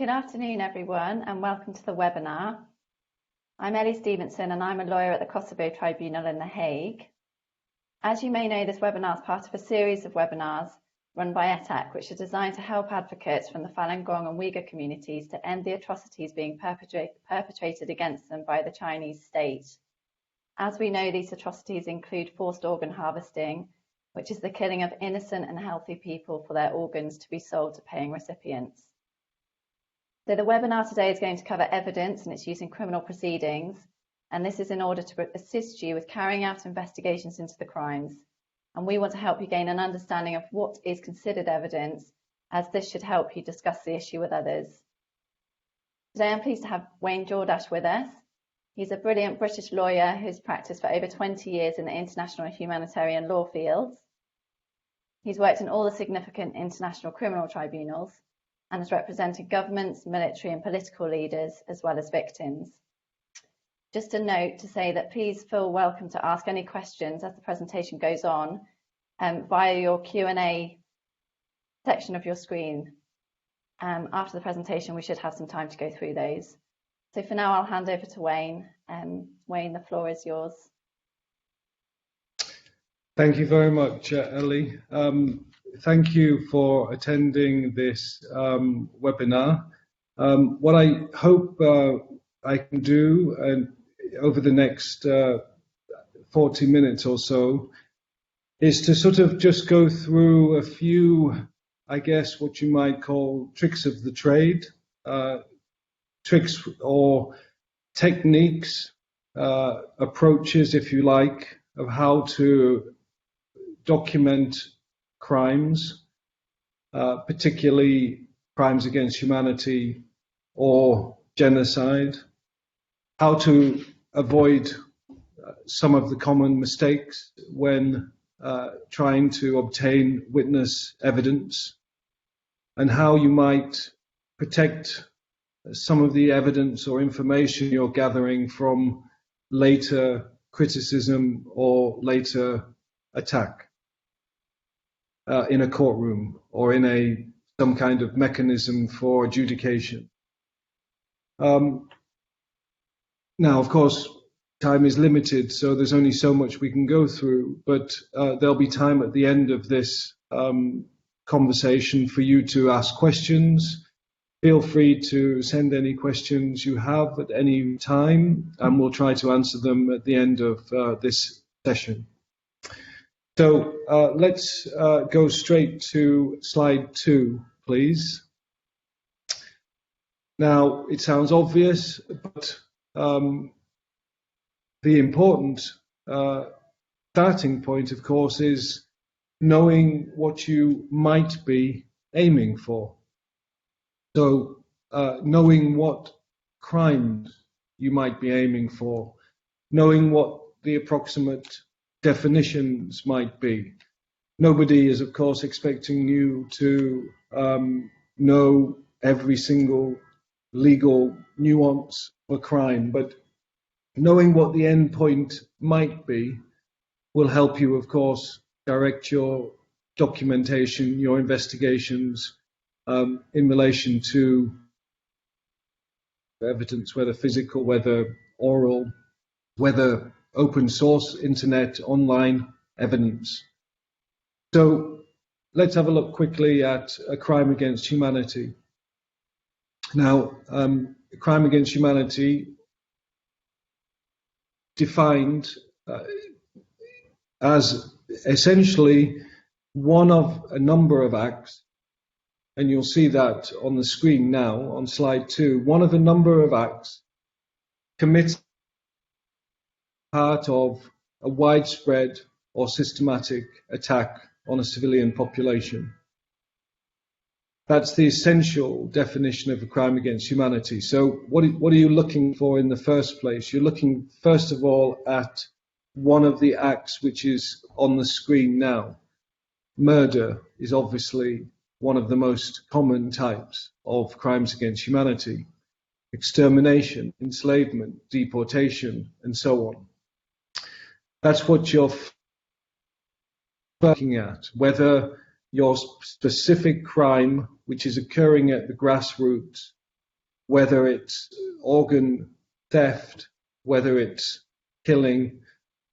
Good afternoon, everyone, and welcome to the webinar. I'm Ellie Stephenson, and I'm a lawyer at the Kosovo Tribunal in The Hague. As you may know, this webinar is part of a series of webinars run by ETAC, which are designed to help advocates from the Falun Gong and Uyghur communities to end the atrocities being perpetrated against them by the Chinese state. As we know, these atrocities include forced organ harvesting, which is the killing of innocent and healthy people for their organs to be sold to paying recipients. So the webinar today is going to cover evidence and its use in criminal proceedings, and this is in order to assist you with carrying out investigations into the crimes. And we want to help you gain an understanding of what is considered evidence, as this should help you discuss the issue with others. Today I'm pleased to have Wayne Jordash with us. He's a brilliant British lawyer who's practiced for over 20 years in the international and humanitarian law fields. He's worked in all the significant international criminal tribunals and has represented governments, military and political leaders, as well as victims. Just a note to say that please feel welcome to ask any questions as the presentation goes on via your Q&A section of your screen. After the presentation, we should have some time to go through those. So for now, I'll hand over to Wayne. Wayne, the floor is yours. Thank you very much, Ellie. Thank you for attending this webinar. What I hope I can do over the next 40 minutes or so is to sort of just go through a few, I guess, what you might call tricks of the trade, tricks or techniques, approaches, if you like, of how to document crimes, particularly crimes against humanity or genocide, how to avoid some of the common mistakes when trying to obtain witness evidence, and how you might protect some of the evidence or information you're gathering from later criticism or later attack in a courtroom or in some kind of mechanism for adjudication. Now, of course, time is limited, so there's only so much we can go through, but there'll be time at the end of this conversation for you to ask questions. Feel free to send any questions you have at any time, and we'll try to answer them at the end of this session. So let's go straight to slide 2, please. Now, it sounds obvious, but the important starting point, of course, is knowing what you might be aiming for. So knowing what crimes you might be aiming for, knowing what the approximate definitions might be. Nobody is, of course, expecting you to know every single legal nuance of a crime, but knowing what the end point might be will help you, of course, direct your documentation, your investigations in relation to evidence, whether physical, whether oral, whether open source, internet, online evidence. So let's have a look quickly at a crime against humanity. Now, a crime against humanity defined as essentially one of a number of acts, and you'll see that on the screen now on slide 2, one of a number of acts committed part of a widespread or systematic attack on a civilian population. That's the essential definition of a crime against humanity. So what are you looking for in the first place? You're looking, first of all, at one of the acts which is on the screen now. Murder is obviously one of the most common types of crimes against humanity. Extermination, enslavement, deportation, and so on. That's what you're looking at, whether your specific crime, which is occurring at the grassroots, whether it's organ theft, whether it's killing,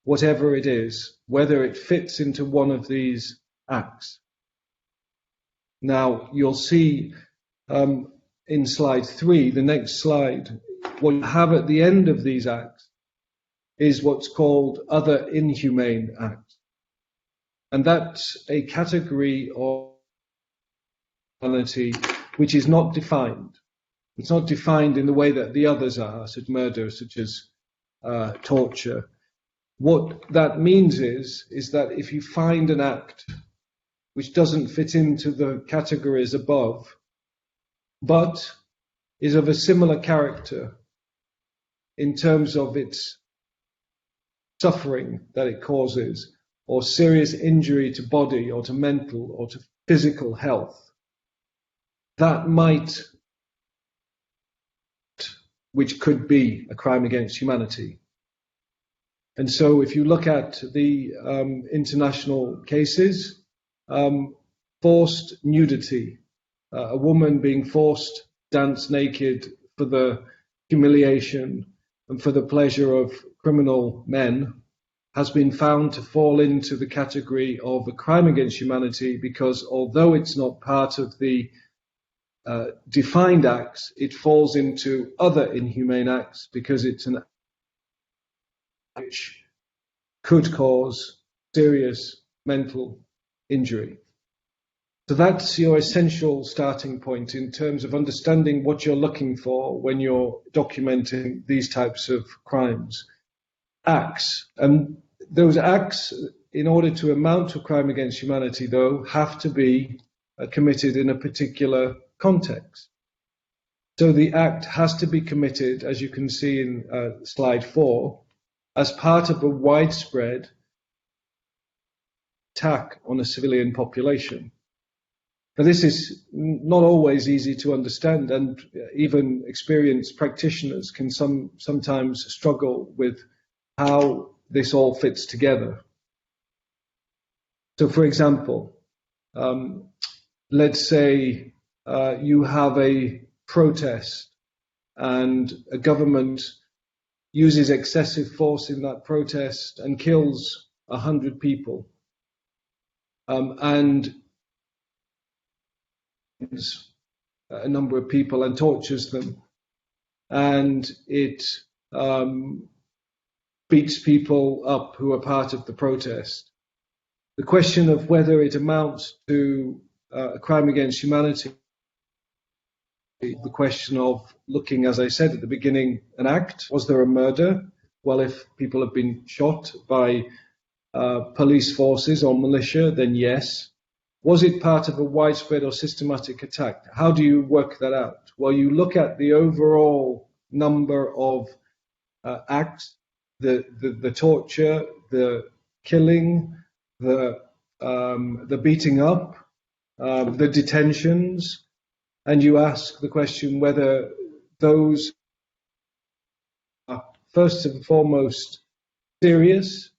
whatever it is, whether it fits into one of these acts. Now, you'll see in slide 3, the next slide, what you have at the end of these acts is what's called other inhumane acts. And that's a category of criminality which is not defined. It's not defined in the way that the others are, such as murder, such as torture. What that means is that if you find an act which doesn't fit into the categories above, but is of a similar character in terms of its suffering that it causes, or serious injury to body or to mental or to physical health, that might, which could be a crime against humanity. And so if you look at the international cases, forced nudity, a woman being forced to dance naked for the humiliation and for the pleasure of criminal men, has been found to fall into the category of a crime against humanity, because although it's not part of the defined acts, it falls into other inhumane acts because it's an act which could cause serious mental injury. So that's your essential starting point in terms of understanding what you're looking for when you're documenting these types of crimes. Acts. And those acts, in order to amount to a crime against humanity, though, have to be committed in a particular context. So the act has to be committed, as you can see in slide 4, as part of a widespread attack on a civilian population. Now, this is not always easy to understand, and even experienced practitioners can sometimes struggle with how this all fits together. So, for example, let's say you have a protest and a government uses excessive force in that protest and kills 100 people. And a number of people and tortures them, and it beats people up who are part of the protest. The question of whether it amounts to a crime against humanity, the question of looking, as I said at the beginning, an act. Was there a murder? Well, if people have been shot by police forces or militia, then yes. Was it part of a widespread or systematic attack? How do you work that out? Well, you look at the overall number of acts, the torture, the killing, the beating up, the detentions, and you ask the question whether those are first and foremost serious,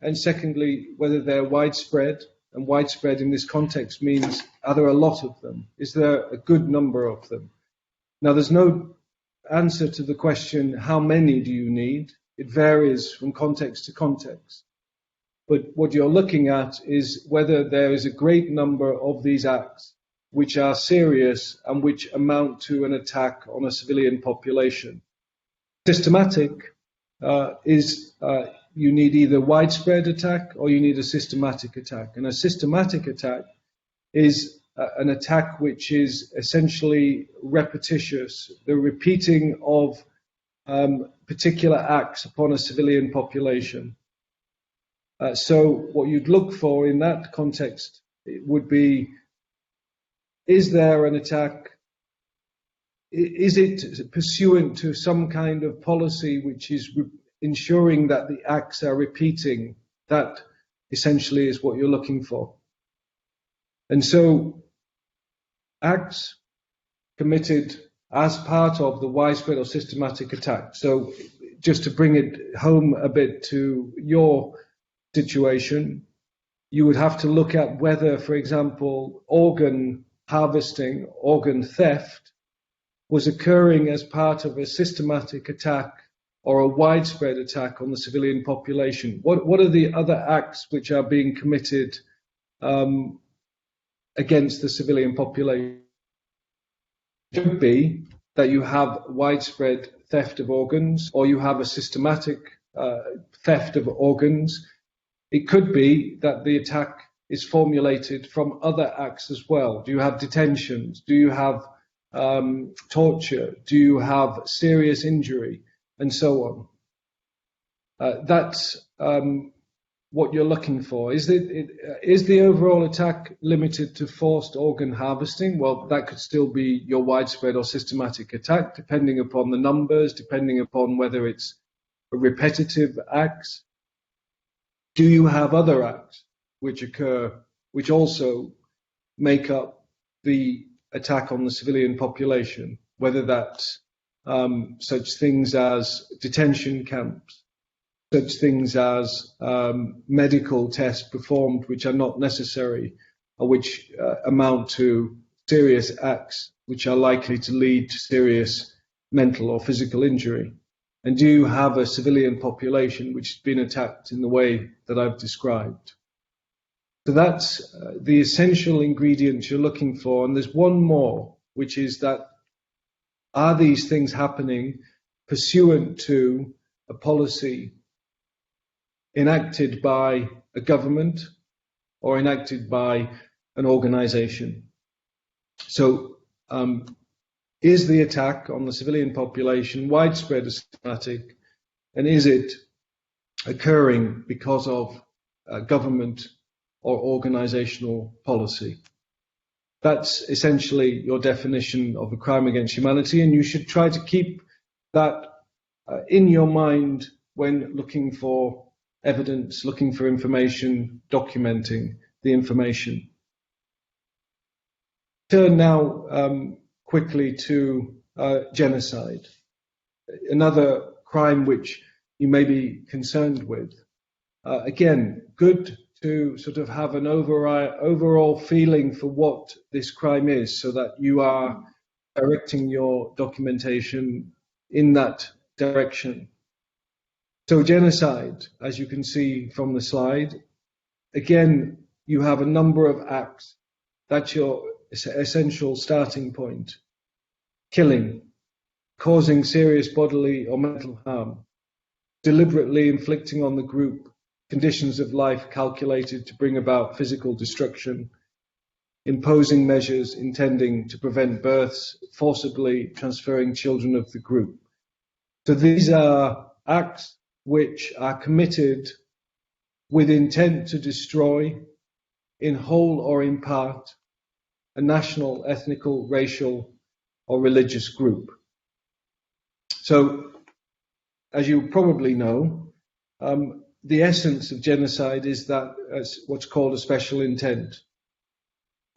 and secondly, whether they're widespread. And widespread in this context means, are there a lot of them? Is there a good number of them? Now, there's no answer to the question, how many do you need? It varies from context to context. But what you're looking at is whether there is a great number of these acts which are serious and which amount to an attack on a civilian population. Systematic is you need either widespread attack or you need a systematic attack. And a systematic attack is an attack which is essentially repetitious, the repeating of particular acts upon a civilian population. So what you'd look for in that context would be, is there an attack? Is it pursuant to some kind of policy which is ensuring that the acts are repeating? That essentially is what you're looking for. And so acts committed as part of the widespread or systematic attack. So just to bring it home a bit to your situation, you would have to look at whether, for example, organ harvesting, organ theft was occurring as part of a systematic attack or a widespread attack on the civilian population? What are the other acts which are being committed against the civilian population? It could be that you have widespread theft of organs, or you have a systematic theft of organs. It could be that the attack is formulated from other acts as well. Do you have detentions? Do you have torture? Do you have serious injury? And so on. That's what you're looking for. Is the overall attack limited to forced organ harvesting? Well, that could still be your widespread or systematic attack, depending upon the numbers, depending upon whether it's a repetitive acts. Do you have other acts which occur, which also make up the attack on the civilian population, whether that's such things as detention camps, such things as medical tests performed which are not necessary, or which amount to serious acts which are likely to lead to serious mental or physical injury? And do you have a civilian population which has been attacked in the way that I've described? So that's the essential ingredients you're looking for. And there's one more, which is that, are these things happening pursuant to a policy enacted by a government or enacted by an organization? So is the attack on the civilian population widespread or systematic, and is it occurring because of government or organizational policy? That's essentially your definition of a crime against humanity, and you should try to keep that in your mind when looking for evidence, looking for information, documenting the information. Turn now quickly to genocide, another crime which you may be concerned with. Again, good to sort of have an overall feeling for what this crime is, so that you are directing your documentation in that direction. So genocide, as you can see from the slide, again, you have a number of acts. That's your essential starting point. Killing, causing serious bodily or mental harm, deliberately inflicting on the group conditions of life calculated to bring about physical destruction, imposing measures intending to prevent births, forcibly transferring children of the group. So these are acts which are committed with intent to destroy, in whole or in part, a national, ethnical, racial, or religious group. So, as you probably know, the essence of genocide is that it's what's called a special intent.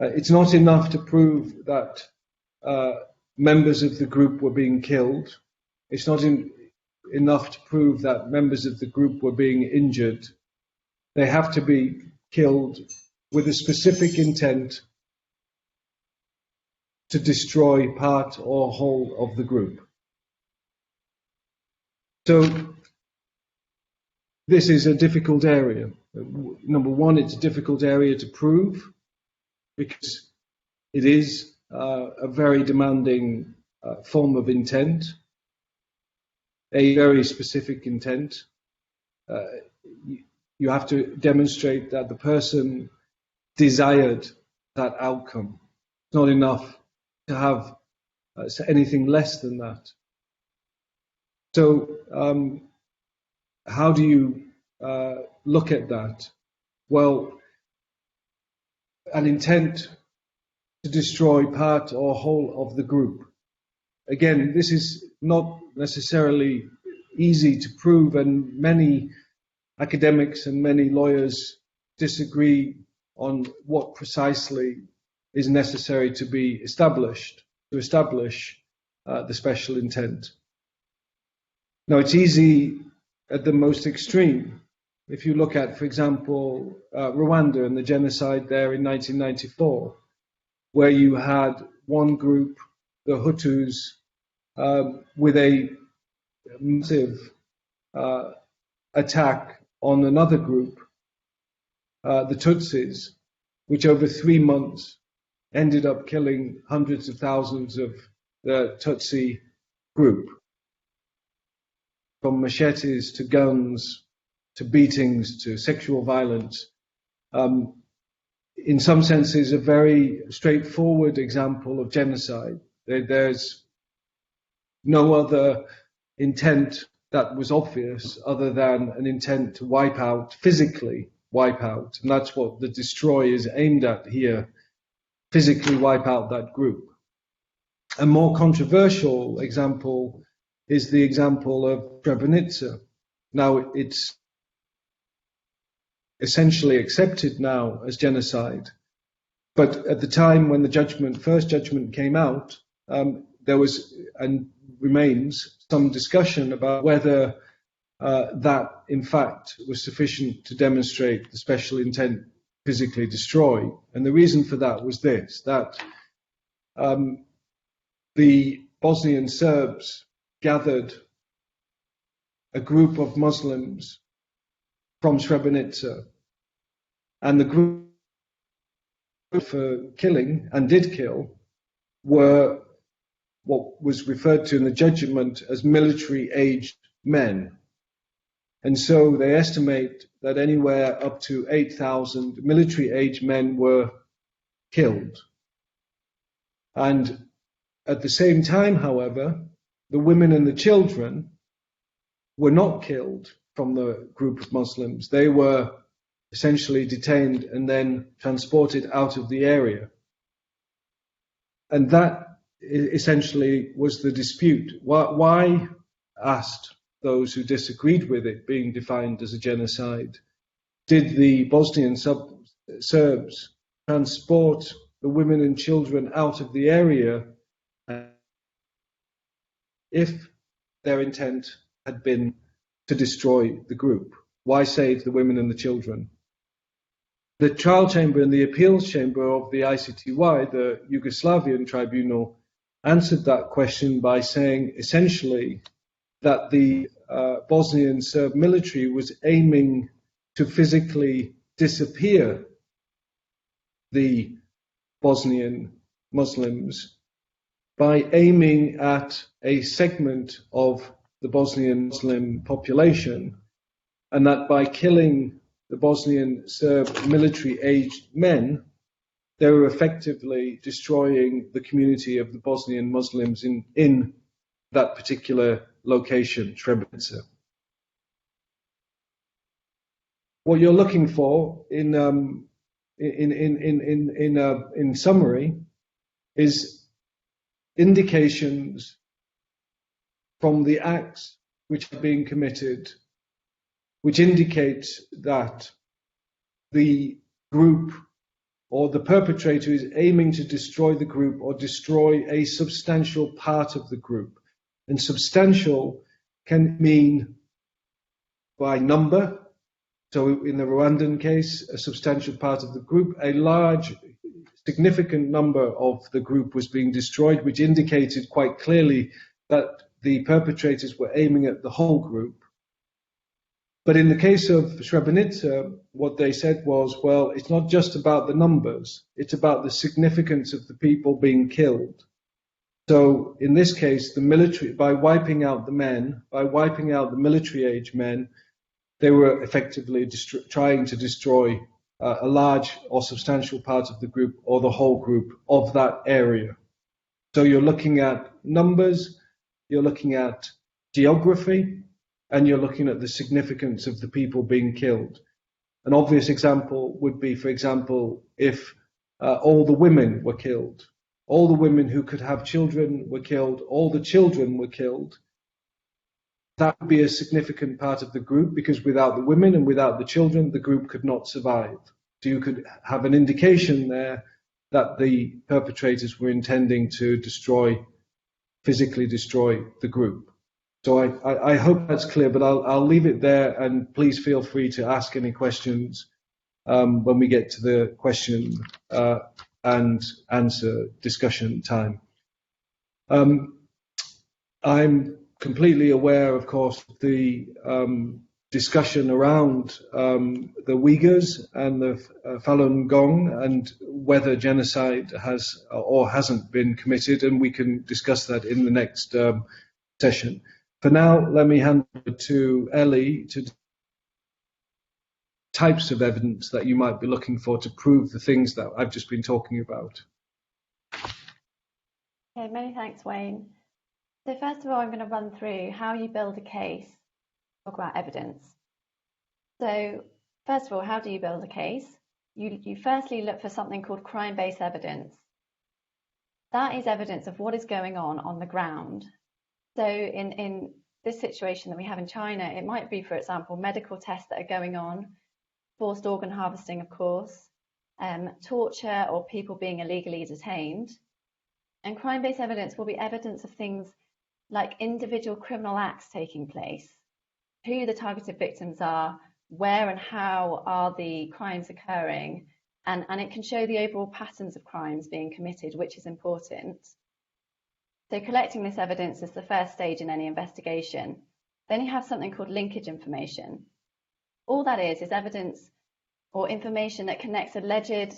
It's not enough to prove that members of the group were being killed. It's not enough to prove that members of the group were being injured. They have to be killed with a specific intent to destroy part or whole of the group. So this is a difficult area. Number one, it's a difficult area to prove because it is a very demanding form of intent, a very specific intent. You have to demonstrate that the person desired that outcome. It's not enough to have anything less than that. So how do you look at that? Well, an intent to destroy part or whole of the group. Again, this is not necessarily easy to prove, and many academics and many lawyers disagree on what precisely is necessary to be established to establish the special intent. Now, it's easy at the most extreme. If you look at, for example, Rwanda and the genocide there in 1994, where you had one group, the Hutus, with a massive attack on another group, the Tutsis, which over 3 months ended up killing hundreds of thousands of the Tutsi group, from machetes to guns to beatings to sexual violence. In some senses, a very straightforward example of genocide. There's no other intent that was obvious other than an intent to wipe out, physically wipe out. And that's what the destroy is aimed at here, physically wipe out that group. A more controversial example is the example of Srebrenica. Now, it's essentially accepted now as genocide. But at the time when the first judgment came out, there was and remains some discussion about whether that, in fact, was sufficient to demonstrate the special intent physically destroy. And the reason for that was this, that the Bosnian Serbs gathered a group of Muslims from Srebrenica, and the group for killing, and did kill, were what was referred to in the judgment as military-aged men. And so they estimate that anywhere up to 8,000 military-aged men were killed. And at the same time, however, the women and the children were not killed from the group of Muslims. They were essentially detained and then transported out of the area. And that essentially was the dispute. Why, asked those who disagreed with it being defined as a genocide, did the Bosnian Serbs transport the women and children out of the area if their intent had been to destroy the group? Why save the women and the children? The trial chamber and the appeals chamber of the ICTY, the Yugoslavian tribunal, answered that question by saying essentially that the Bosnian Serb military was aiming to physically disappear the Bosnian Muslims by aiming at a segment of the Bosnian Muslim population, and that by killing the Bosnian Serb military-aged men, they were effectively destroying the community of the Bosnian Muslims in that particular location, Srebrenica. What you're looking for in summary is indications from the acts which are being committed, which indicates that the group or the perpetrator is aiming to destroy the group or destroy a substantial part of the group. And substantial can mean by number. So in the Rwandan case, a substantial part of the group, a large, significant number of the group was being destroyed, which indicated quite clearly that the perpetrators were aiming at the whole group. But in the case of Srebrenica, what they said was, well, it's not just about the numbers, it's about the significance of the people being killed. So in this case, the military, by wiping out the men, by wiping out the military-age men, they were effectively trying to destroy a large or substantial part of the group or the whole group of that area. So you're looking at numbers, you're looking at geography, and you're looking at the significance of the people being killed. An obvious example would be, for example, if all the women were killed, all the women who could have children were killed, all the children were killed. That would be a significant part of the group, because without the women and without the children, the group could not survive. So you could have an indication there that the perpetrators were intending to physically destroy the group. So I hope that's clear, but I'll leave it there, and please feel free to ask any questions when we get to the question and answer discussion time. I'm completely aware, of course, of the discussion around the Uyghurs and the Falun Gong and whether genocide has or hasn't been committed, and we can discuss that in the next session. For now, let me hand over to Ellie to types of evidence that you might be looking for to prove the things that I've just been talking about. Okay, many thanks, Wayne. So first of all, I'm going to run through how you build a case, talk about evidence. So first of all, how do you build a case? You firstly look for something called crime-based evidence. That is evidence of what is going on the ground. So in this situation that we have in China, it might be, for example, medical tests that are going on, forced organ harvesting, of course, torture or people being illegally detained. And crime-based evidence will be evidence of things like individual criminal acts taking place, who the targeted victims are, where and how are the crimes occurring, and it can show the overall patterns of crimes being committed, which is important. So collecting this evidence is the first stage in any investigation. Then you have something called linkage information. All that is evidence or information that connects alleged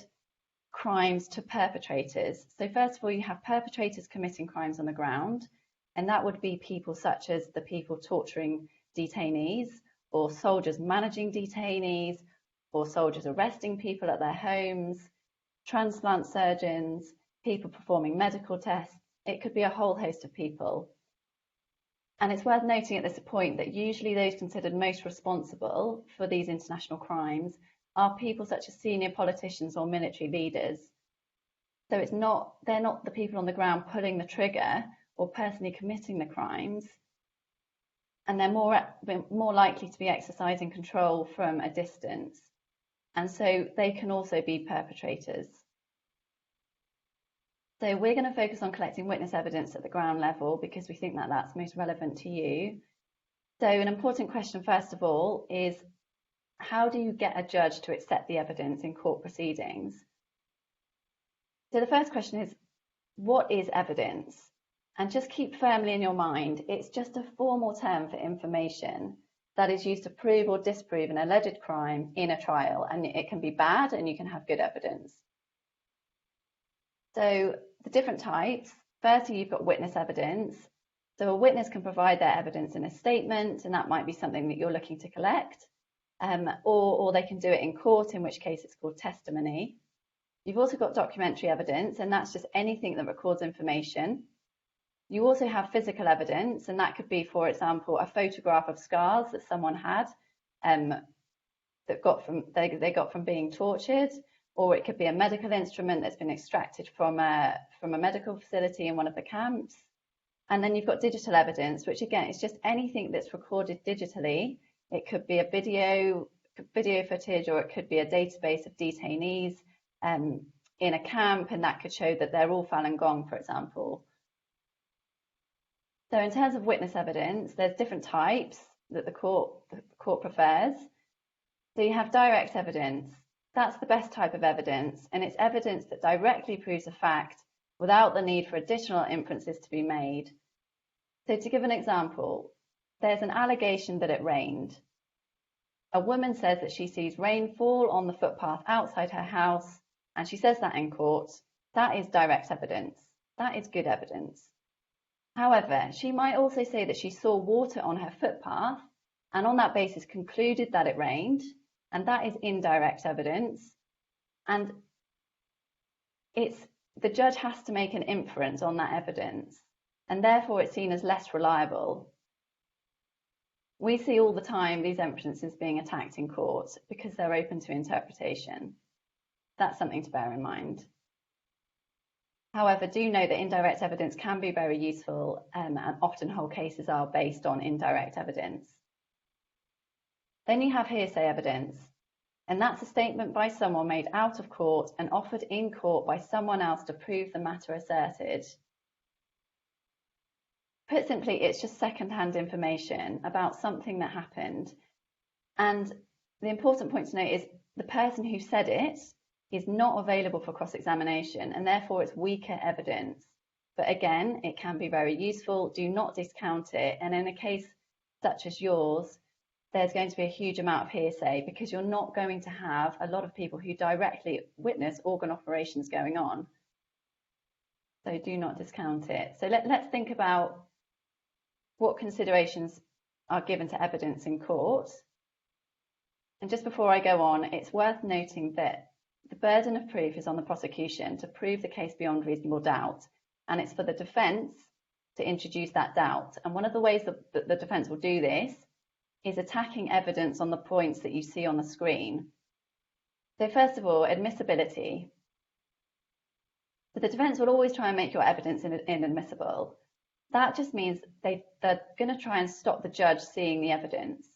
crimes to perpetrators. So first of all, you have perpetrators committing crimes on the ground, and that would be people such as the people torturing detainees, or soldiers managing detainees, or soldiers arresting people at their homes, transplant surgeons, people performing medical tests. It could be a whole host of people. And it's worth noting at this point that usually those considered most responsible for these international crimes are people such as senior politicians or military leaders. So they're not the people on the ground pulling the trigger or personally committing the crimes, and they're more likely to be exercising control from a distance. And so they can also be perpetrators. So we're going to focus on collecting witness evidence at the ground level because we think that that's most relevant to you. So an important question, first of all, is how do you get a judge to accept the evidence in court proceedings? So the first question is, what is evidence? And just keep firmly in your mind, it's just a formal term for information that is used to prove or disprove an alleged crime in a trial. And it can be bad and you can have good evidence. So the different types, firstly, you've got witness evidence. So a witness can provide their evidence in a statement, and that might be something that you're looking to collect. Or they can do it in court, in which case it's called testimony. You've also got documentary evidence, and that's just anything that records information. You also have physical evidence, and that could be, for example, a photograph of scars that someone had that they got from being tortured, or it could be a medical instrument that's been extracted from a medical facility in one of the camps. And then you've got digital evidence, which again is just anything that's recorded digitally. It could be a video footage, or it could be a database of detainees in a camp, and that could show that they're all Falun Gong, for example. So in terms of witness evidence, there's different types that the court prefers. So you have direct evidence. That's the best type of evidence, and it's evidence that directly proves a fact without the need for additional inferences to be made. So to give an example, there's an allegation that it rained. A woman says that she sees rain fall on the footpath outside her house, and she says that in court. That is direct evidence. That is good evidence. However, she might also say that she saw water on her footpath, and on that basis concluded that it rained, and that is indirect evidence. And the judge has to make an inference on that evidence, and therefore it's seen as less reliable. We see all the time these inferences being attacked in court because they're open to interpretation. That's something to bear in mind. However, do know that indirect evidence can be very useful, and often whole cases are based on indirect evidence. Then you have hearsay evidence, and that's a statement by someone made out of court and offered in court by someone else to prove the matter asserted. Put simply, it's just second-hand information about something that happened. And the important point to note is the person who said it is not available for cross-examination, and therefore it's weaker evidence. But again, it can be very useful. Do not discount it. And in a case such as yours, there's going to be a huge amount of hearsay because you're not going to have a lot of people who directly witness organ operations going on. So do not discount it. So let's think about what considerations are given to evidence in court. And just before I go on, it's worth noting that the burden of proof is on the prosecution to prove the case beyond reasonable doubt. And it's for the defence to introduce that doubt. And one of the ways that the defence will do this is attacking evidence on the points that you see on the screen. So first of all, admissibility. So the defence will always try and make your evidence inadmissible. That just means they're going to try and stop the judge seeing the evidence.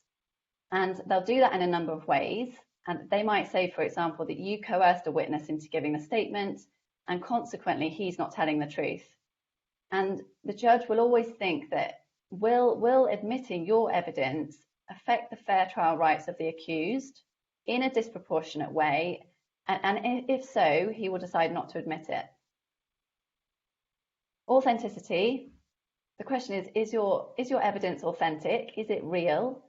And they'll do that in a number of ways. And they might say, for example, that you coerced a witness into giving a statement, and consequently, he's not telling the truth. And the judge will always think that will admitting your evidence affect the fair trial rights of the accused in a disproportionate way? And if so, he will decide not to admit it. Authenticity. The question is your evidence authentic? Is it real?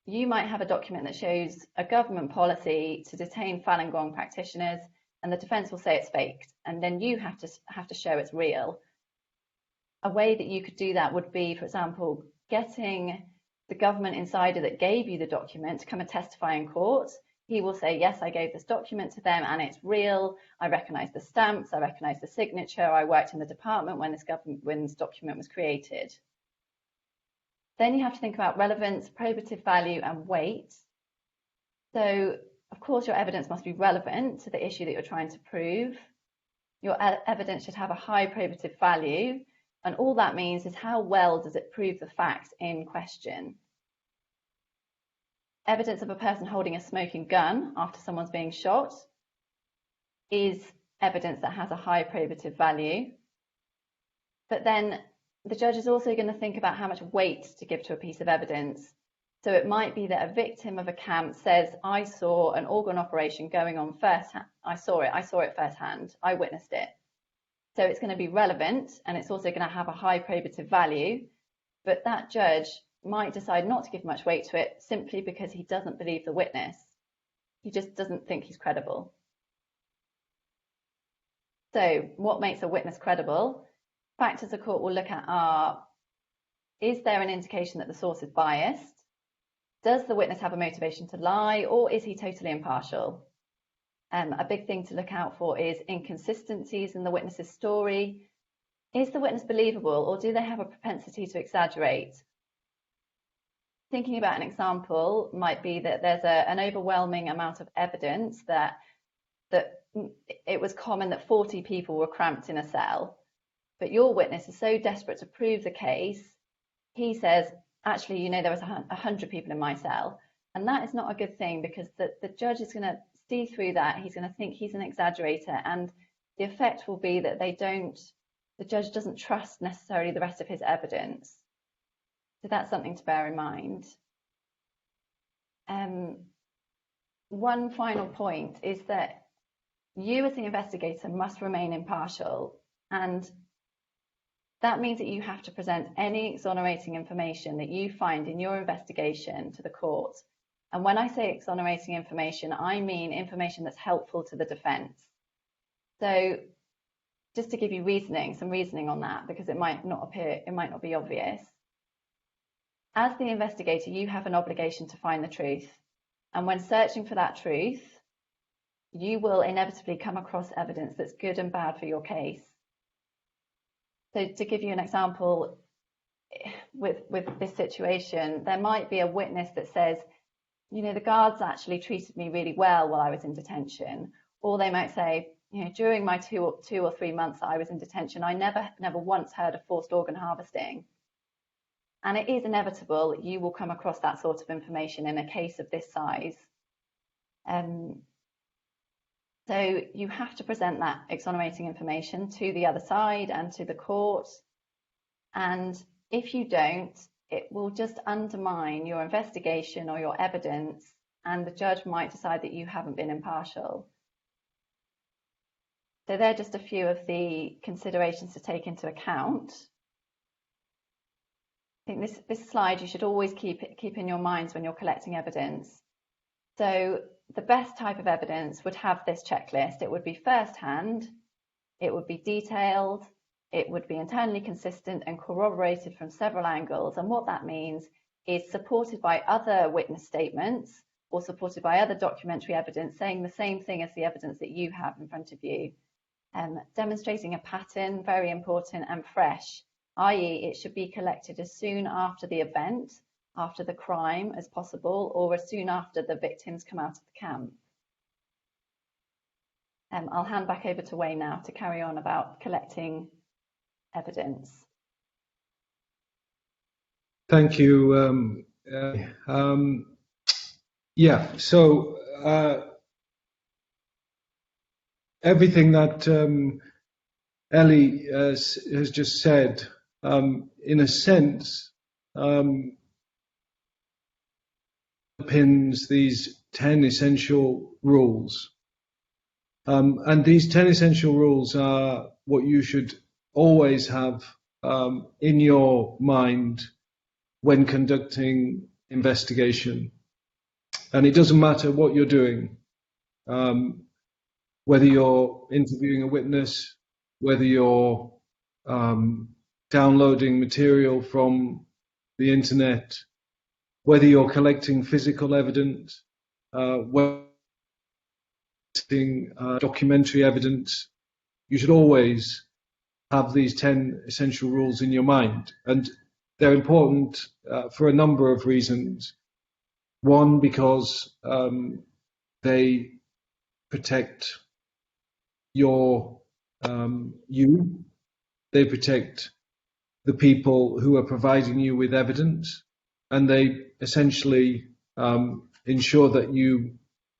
You might have a document that shows a government policy to detain Falun Gong practitioners, and the defence will say it's faked, and then you have to show it's real. A way that you could do that would be, for example, getting the government insider that gave you the document to come and testify in court. He will say, yes, I gave this document to them and it's real. I recognise the stamps, I recognise the signature. I worked in the department when this document was created. Then you have to think about relevance, probative value and weight. So, of course, your evidence must be relevant to the issue that you're trying to prove. Your evidence should have a high probative value. And all that means is how well does it prove the facts in question. Evidence of a person holding a smoking gun after someone's being shot is evidence that has a high probative value. But then the judge is also going to think about how much weight to give to a piece of evidence. So it might be that a victim of a camp says, I saw an organ operation going on firsthand. I saw it firsthand. I witnessed it. So it's going to be relevant, and it's also going to have a high probative value. But that judge might decide not to give much weight to it simply because he doesn't believe the witness. He just doesn't think he's credible. So what makes a witness credible? Factors the court will look at are, is there an indication that the source is biased? Does the witness have a motivation to lie, or is he totally impartial? A big thing to look out for is inconsistencies in the witness's story. Is the witness believable, or do they have a propensity to exaggerate? Thinking about an example might be that there's an overwhelming amount of evidence that it was common that 40 people were cramped in a cell, but your witness is so desperate to prove the case, he says, actually, there was 100 people in my cell. And that is not a good thing, because the judge is going to see through that. He's going to think he's an exaggerator, and the effect will be that the judge doesn't trust necessarily the rest of his evidence. So that's something to bear in mind. One final point is that you as the investigator must remain impartial, and that means that you have to present any exonerating information that you find in your investigation to the court. And when I say exonerating information, I mean information that's helpful to the defence. So just to give you some reasoning on that, because it might not be obvious. As the investigator, you have an obligation to find the truth. And when searching for that truth, you will inevitably come across evidence that's good and bad for your case. So to give you an example, with this situation, there might be a witness that says, the guards actually treated me really well while I was in detention. Or they might say, during my two or 3 months that I was in detention, I never once heard of forced organ harvesting. And it is inevitable that you will come across that sort of information in a case of this size. So you have to present that exonerating information to the other side and to the court. And if you don't, it will just undermine your investigation or your evidence, and the judge might decide that you haven't been impartial. So they're just a few of the considerations to take into account. I think this slide you should always keep in your minds when you're collecting evidence. So the best type of evidence would have this checklist. It would be first-hand, it would be detailed, it would be internally consistent and corroborated from several angles. And what that means is supported by other witness statements or supported by other documentary evidence saying the same thing as the evidence that you have in front of you. Demonstrating a pattern, very important, and fresh, i.e. it should be collected as soon after the event, after the crime as possible, or as soon after the victims come out of the camp. I'll hand back over to Wayne now to carry on about collecting evidence. Thank you. Yeah, so everything that Ellie has just said, in a sense, underpins these 10 essential rules. And these 10 essential rules are what you should always have in your mind when conducting investigation. And it doesn't matter what you're doing, whether you're interviewing a witness, whether you're downloading material from the internet, whether you're collecting physical evidence, whether documentary evidence, you should always have these 10 essential rules in your mind. And they're important for a number of reasons. One, because they protect you, they protect the people who are providing you with evidence, and they essentially ensure that you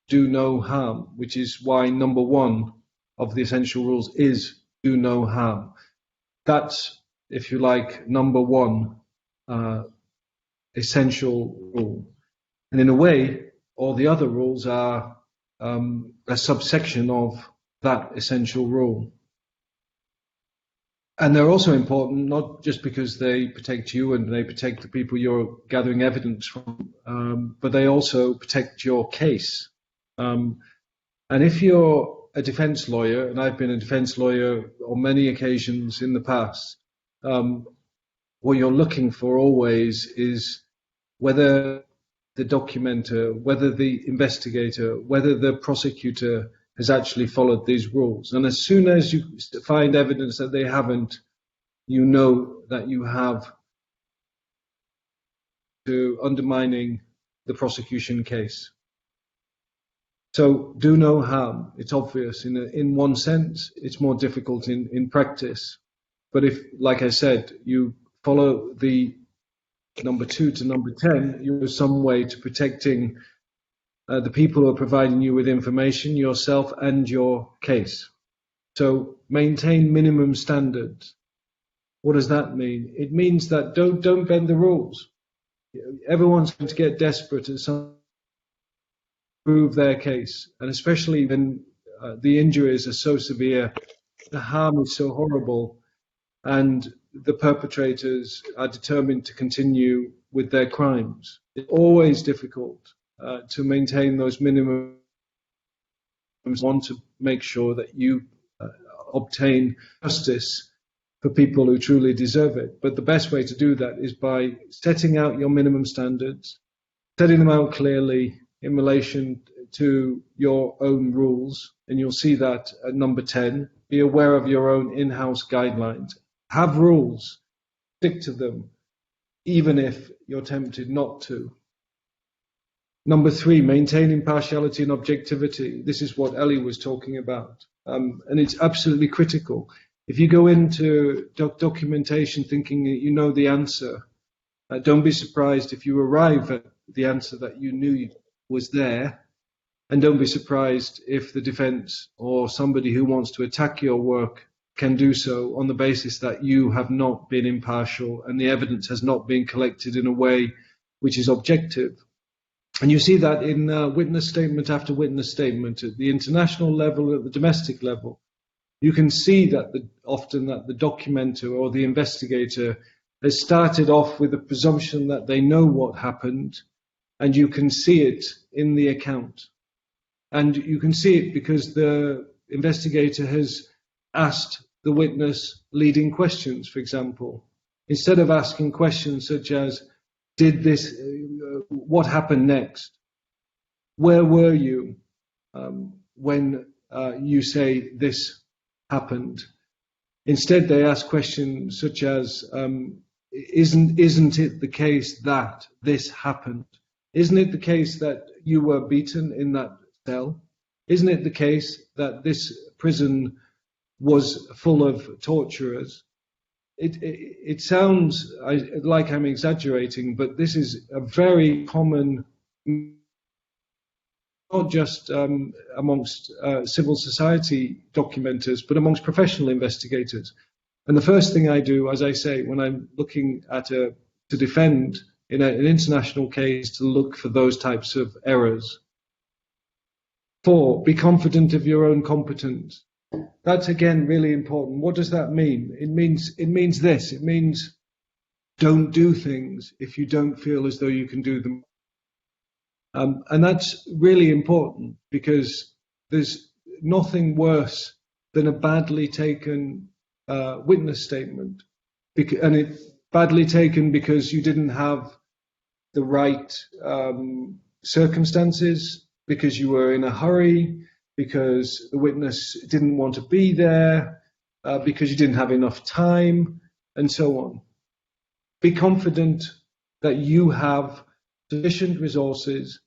do no harm, which is why number one of the essential rules is do no harm. That's, if you like, number one essential rule. And in a way, all the other rules are a subsection of that essential rule. And they're also important, not just because they protect you and they protect the people you're gathering evidence from, but they also protect your case. And if you're a defense lawyer, and I've been a defense lawyer on many occasions in the past, what you're looking for always is whether the documenter, whether the investigator, whether the prosecutor has actually followed these rules. And as soon as you find evidence that they haven't, you know that you have to undermining the prosecution case. So do no harm. It's obvious in one sense. It's more difficult in practice. But if, like I said, you follow the number 2 to number 10, you're some way to protecting the people who are providing you with information, yourself and your case. So maintain minimum standards. What does that mean? It means that don't bend the rules. Everyone's going to get desperate at some prove their case, and especially when the injuries are so severe, the harm is so horrible, and the perpetrators are determined to continue with their crimes. It's always difficult to maintain those minimums. Want to make sure that you obtain justice for people who truly deserve it. But the best way to do that is by setting out your minimum standards, setting them out clearly in relation to your own rules, and you'll see that at number 10. Be aware of your own in-house guidelines. Have rules, stick to them, even if you're tempted not to. Number 3, maintain impartiality and objectivity. This is what Ellie was talking about, and it's absolutely critical. If you go into documentation thinking that you know the answer, don't be surprised if you arrive at the answer that you knew was there, and don't be surprised if the defense or somebody who wants to attack your work can do so on the basis that you have not been impartial and the evidence has not been collected in a way which is objective. And you see that in witness statement after witness statement at the international level, at the domestic level. you can see that often that the documenter or the investigator has started off with a presumption that they know what happened, and you can see it in the account. And you can see it because the investigator has asked the witness leading questions, for example. Instead of asking questions such as, what happened next? Where were you when you say this happened? Instead, they ask questions such as, isn't it the case that this happened? Isn't it the case that you were beaten in that cell? Isn't it the case that this prison was full of torturers? It sounds like I'm exaggerating, but this is a very common, not just amongst civil society documenters, but amongst professional investigators. And the first thing I do, as I say, when I'm looking at to defend in an international case, to look for those types of errors. 4, be confident of your own competence. That's again really important. What does that mean? It means this. It means don't do things if you don't feel as though you can do them. And that's really important because there's nothing worse than a badly taken witness statement. And it badly taken because you didn't have the right circumstances, because you were in a hurry, because the witness didn't want to be there, because you didn't have enough time, and so on. Be confident that you have sufficient resources,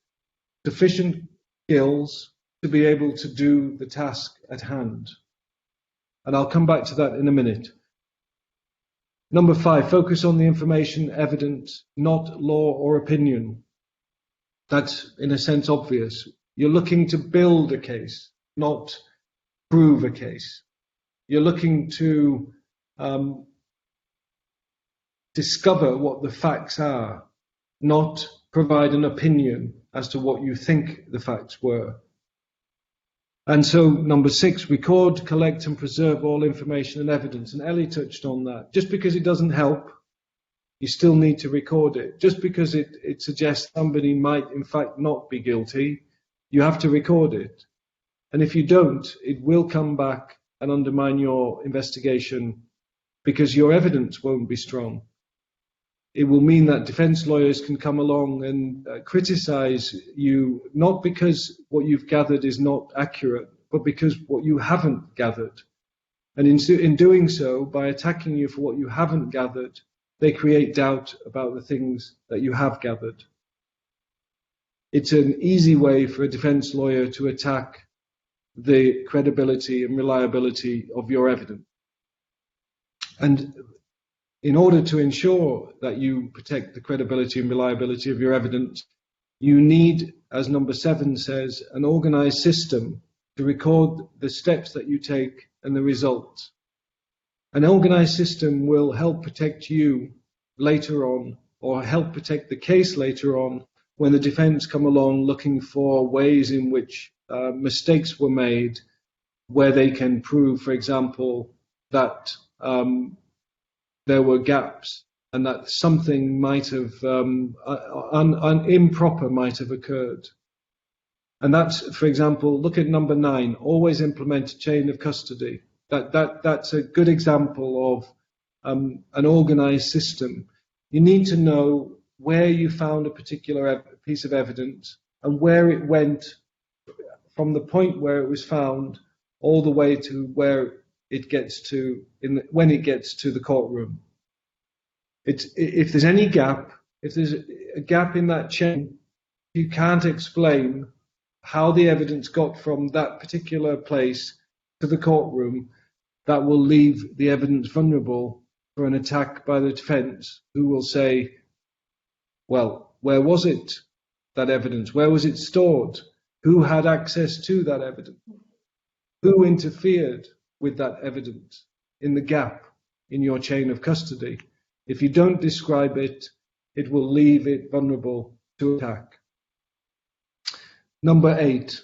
sufficient skills to be able to do the task at hand. And I'll come back to that in a minute. Number 5, focus on the information, evidence, not law or opinion. That's, in a sense, obvious. You're looking to build a case, not prove a case. You're looking to discover what the facts are, not provide an opinion as to what you think the facts were. And so, number 6, record, collect and preserve all information and evidence. And Ellie touched on that. Just because it doesn't help, you still need to record it. Just because it suggests somebody might in fact not be guilty, you have to record it. And if you don't, it will come back and undermine your investigation because your evidence won't be strong. It will mean that defense lawyers can come along and criticize you, not because what you've gathered is not accurate, but because what you haven't gathered. And in doing so, by attacking you for what you haven't gathered, they create doubt about the things that you have gathered. It's an easy way for a defense lawyer to attack the credibility and reliability of your evidence. And in order to ensure that you protect the credibility and reliability of your evidence, you need, as number 7 says, an organized system to record the steps that you take and the results. An organized system will help protect you later on, or help protect the case later on, when the defense come along looking for ways in which mistakes were made, where they can prove, for example, that there were gaps and that something might have improper might have occurred. And that's, for example, look at number 9, always implement a chain of custody. That's a good example of an organized system. You need to know where you found a particular piece of evidence and where it went from the point where it was found all the way to where it gets to when it gets to the courtroom. If there's any gap, if there's a gap in that chain, you can't explain how the evidence got from that particular place to the courtroom, that will leave the evidence vulnerable for an attack by the defense, who will say, well, where was it, that evidence? Where was it stored? Who had access to that evidence? Who interfered with that evidence in the gap in your chain of custody? If you don't describe it, it will leave it vulnerable to attack. Number 8,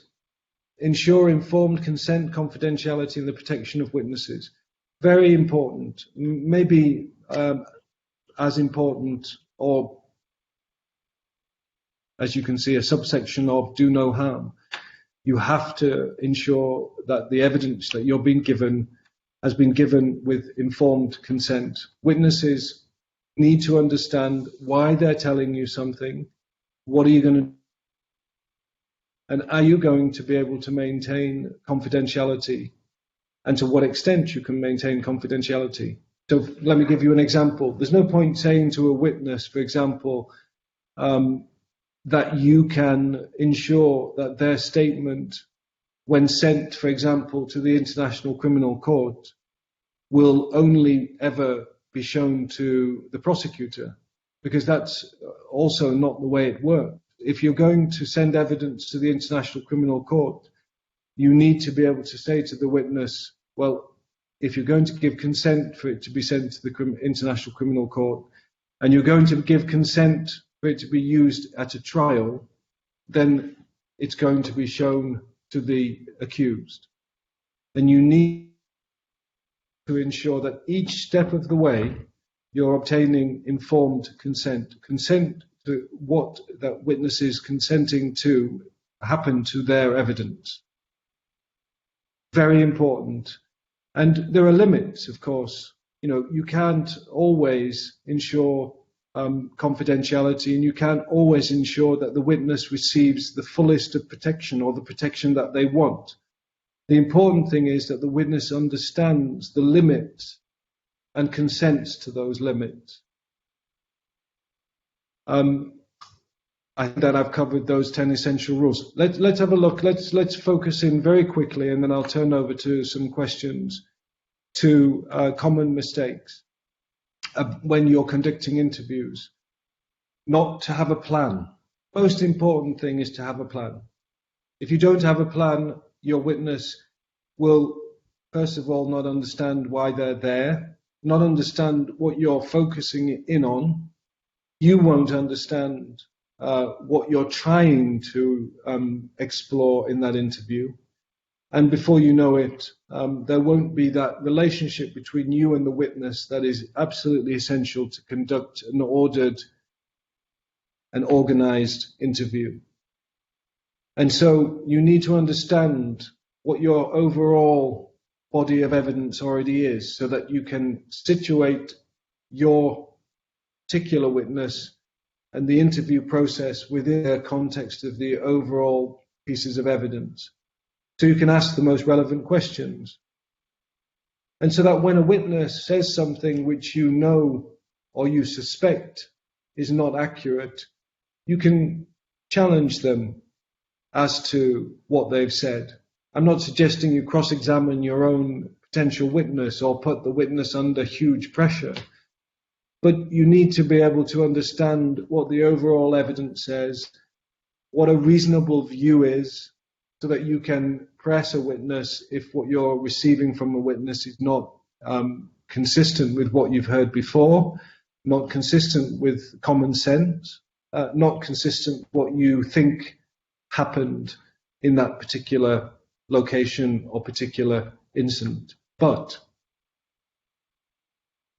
ensure informed consent, confidentiality, and the protection of witnesses. Very important, maybe as important, or as you can see, a subsection of do no harm. You have to ensure that the evidence that you're being given has been given with informed consent. Witnesses need to understand why they're telling you something. What are you going to, and are you going to be able to maintain confidentiality, and to what extent you can maintain confidentiality? So let me give you an example. There's no point saying to a witness, for example, that you can ensure that their statement, when sent, for example, to the International Criminal Court, will only ever be shown to the prosecutor, because that's also not the way it works. If you're going to send evidence to the International Criminal Court, you need to be able to say to the witness, well, if you're going to give consent for it to be sent to the International Criminal Court, and you're going to give consent for it to be used at a trial, then it's going to be shown to the accused. And you need to ensure that each step of the way you're obtaining informed consent. Consent to what that witness is consenting to happen to their evidence. Very important. And there are limits, of course. You know, you can't always ensure confidentiality, and you can't always ensure that the witness receives the fullest of protection, or the protection that they want. The important thing is that the witness understands the limits and consents to those limits. I think that I've covered those 10 essential rules. Let's have a look. Let's focus in very quickly, and then I'll turn over to some questions to common mistakes when you're conducting interviews. Not to have a plan. Most important thing is to have a plan. If you don't have a plan, your witness will, first of all, not understand why they're there, not understand what you're focusing in on. You won't understand what you're trying to explore in that interview. And before you know it, there won't be that relationship between you and the witness that is absolutely essential to conduct an ordered and organized interview. And so you need to understand what your overall body of evidence already is, so that you can situate your particular witness and the interview process within the context of the overall pieces of evidence. So you can ask the most relevant questions. And so that when a witness says something which you know or you suspect is not accurate, you can challenge them as to what they've said. I'm not suggesting you cross-examine your own potential witness or put the witness under huge pressure, but you need to be able to understand what the overall evidence says, what a reasonable view is, so that you can press a witness if what you're receiving from a witness is not consistent with what you've heard before, not consistent with common sense, not consistent with what you think happened in that particular location or particular incident. But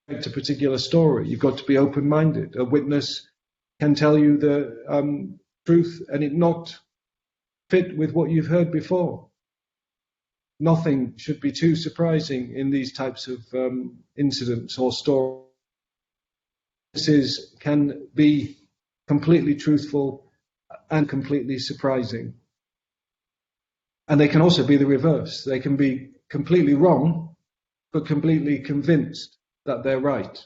it's a particular story. You've got to be open-minded. A witness can tell you the truth and it not fit with what you've heard before. Nothing should be too surprising in these types of incidents or stories. Witnesses can be completely truthful and completely surprising. And they can also be the reverse. They can be completely wrong, but completely convinced that they're right.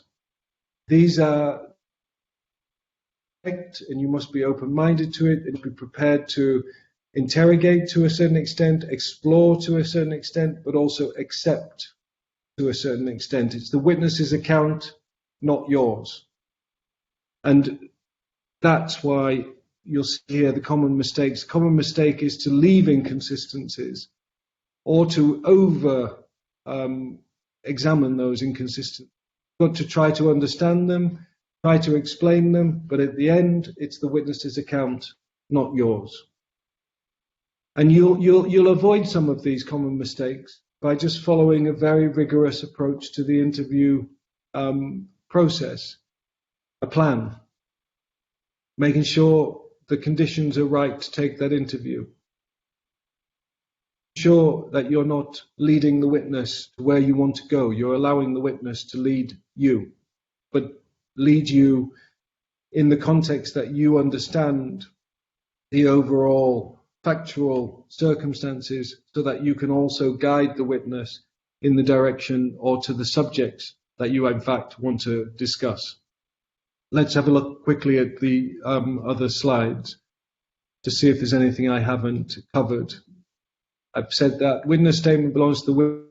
These are correct, and you must be open-minded to it and be prepared to interrogate to a certain extent, explore to a certain extent, but also accept to a certain extent. It's the witness's account, not yours. And that's why you'll see here the common mistakes. The common mistake is to leave inconsistencies or to examine those inconsistencies. You've got to try to understand them, try to explain them, but at the end, it's the witness's account, not yours. And you'll avoid some of these common mistakes by just following a very rigorous approach to the interview process, a plan, making sure the conditions are right to take that interview. Ensure that you're not leading the witness to where you want to go. You're allowing the witness to lead you, but lead you in the context that you understand the overall factual circumstances, so that you can also guide the witness in the direction or to the subjects that you in fact want to discuss. Let's have a look quickly at the other slides to see if there's anything I haven't covered. I've said that witness statement belongs to the witness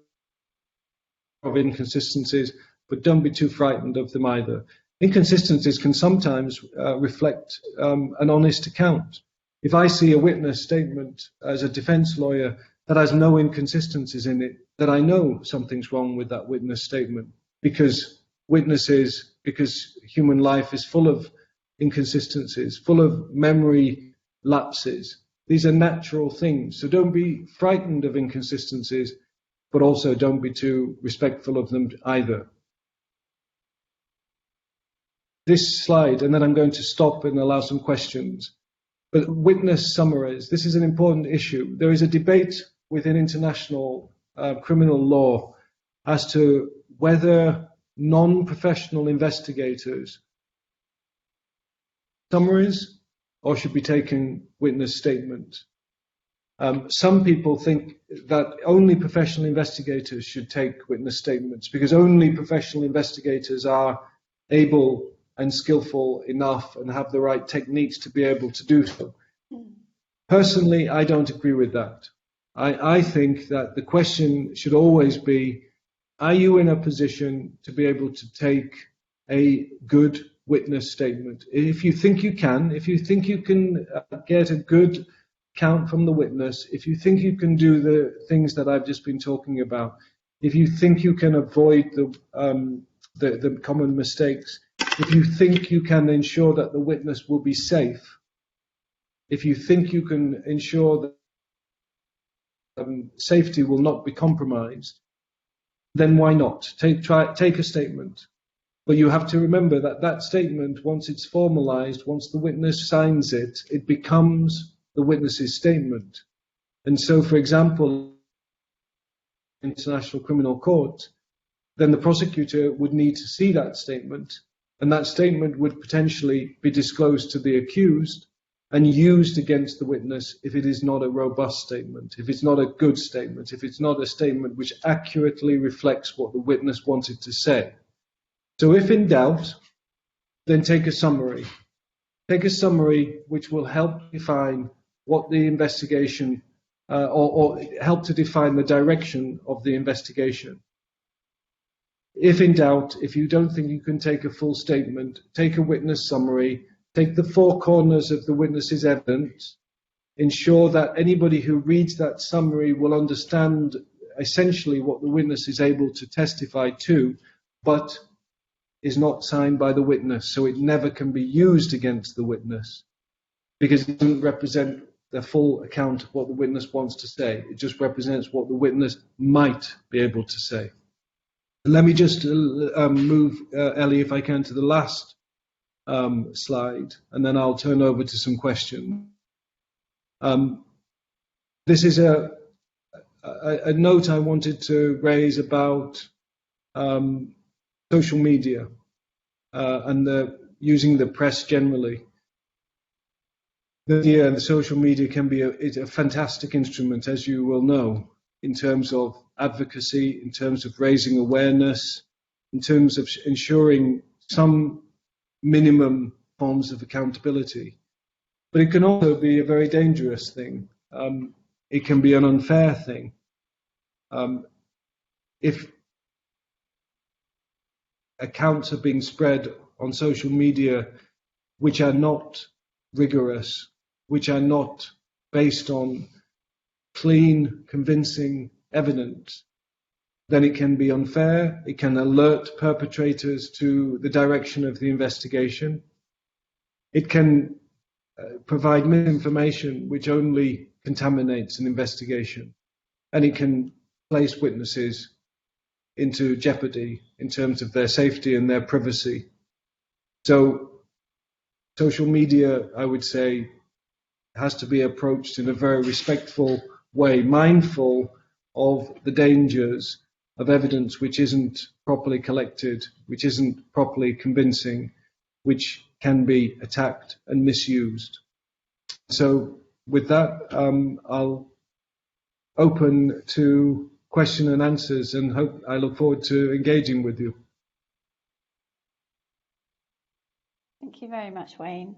of inconsistencies, but don't be too frightened of them either. Inconsistencies can sometimes reflect an honest account. If I see a witness statement as a defense lawyer that has no inconsistencies in it, that I know something's wrong with that witness statement, because human life is full of inconsistencies, full of memory lapses. These are natural things. So don't be frightened of inconsistencies, but also don't be too respectful of them either. This slide, and then I'm going to stop and allow some questions. But witness summaries, this is an important issue. There is a debate within international criminal law as to whether non-professional investigators summaries or should be taking witness statement. Some people think that only professional investigators should take witness statements, because only professional investigators are able and skillful enough and have the right techniques to be able to do so. Personally, I don't agree with that. I think that the question should always be, are you in a position to be able to take a good witness statement? If you think you can, if you think you can get a good count from the witness, if you think you can do the things that I've just been talking about, if you think you can avoid the common mistakes, if you think you can ensure that the witness will be safe, if you think you can ensure that safety will not be compromised, then why not? Take a statement. But you have to remember that that statement, once it's formalized, once the witness signs it, it becomes the witness's statement. And so, for example, International Criminal Court, then the prosecutor would need to see that statement, and that statement would potentially be disclosed to the accused and used against the witness if it is not a robust statement, if it's not a good statement, if it's not a statement which accurately reflects what the witness wanted to say. So if in doubt, then take a summary. Take a summary which will help define what the investigation, or help to define the direction of the investigation. If in doubt, if you don't think you can take a full statement, take a witness summary, take the four corners of the witness's evidence, ensure that anybody who reads that summary will understand essentially what the witness is able to testify to, but is not signed by the witness, so it never can be used against the witness, because it doesn't represent the full account of what the witness wants to say. It just represents what the witness might be able to say. Let me just move, Ellie, if I can, to the last slide, and then I'll turn over to some questions. This is a note I wanted to raise about social media and using the press generally. The social media can be a fantastic instrument, as you will know, in terms of advocacy, in terms of raising awareness, in terms of ensuring some minimum forms of accountability. But it can also be a very dangerous thing. It can be an unfair thing. If accounts are being spread on social media which are not rigorous, which are not based on clean, convincing evidence, then it can be unfair. It can alert perpetrators to the direction of the investigation. It can provide misinformation which only contaminates an investigation, and it can place witnesses into jeopardy in terms of their safety and their privacy. So social media, I would say, has to be approached in a very respectful way, mindful of the dangers of evidence which isn't properly collected, which isn't properly convincing, which can be attacked and misused. So with that, I'll open to question and answers, and I look forward to engaging with you. Thank you very much, Wayne.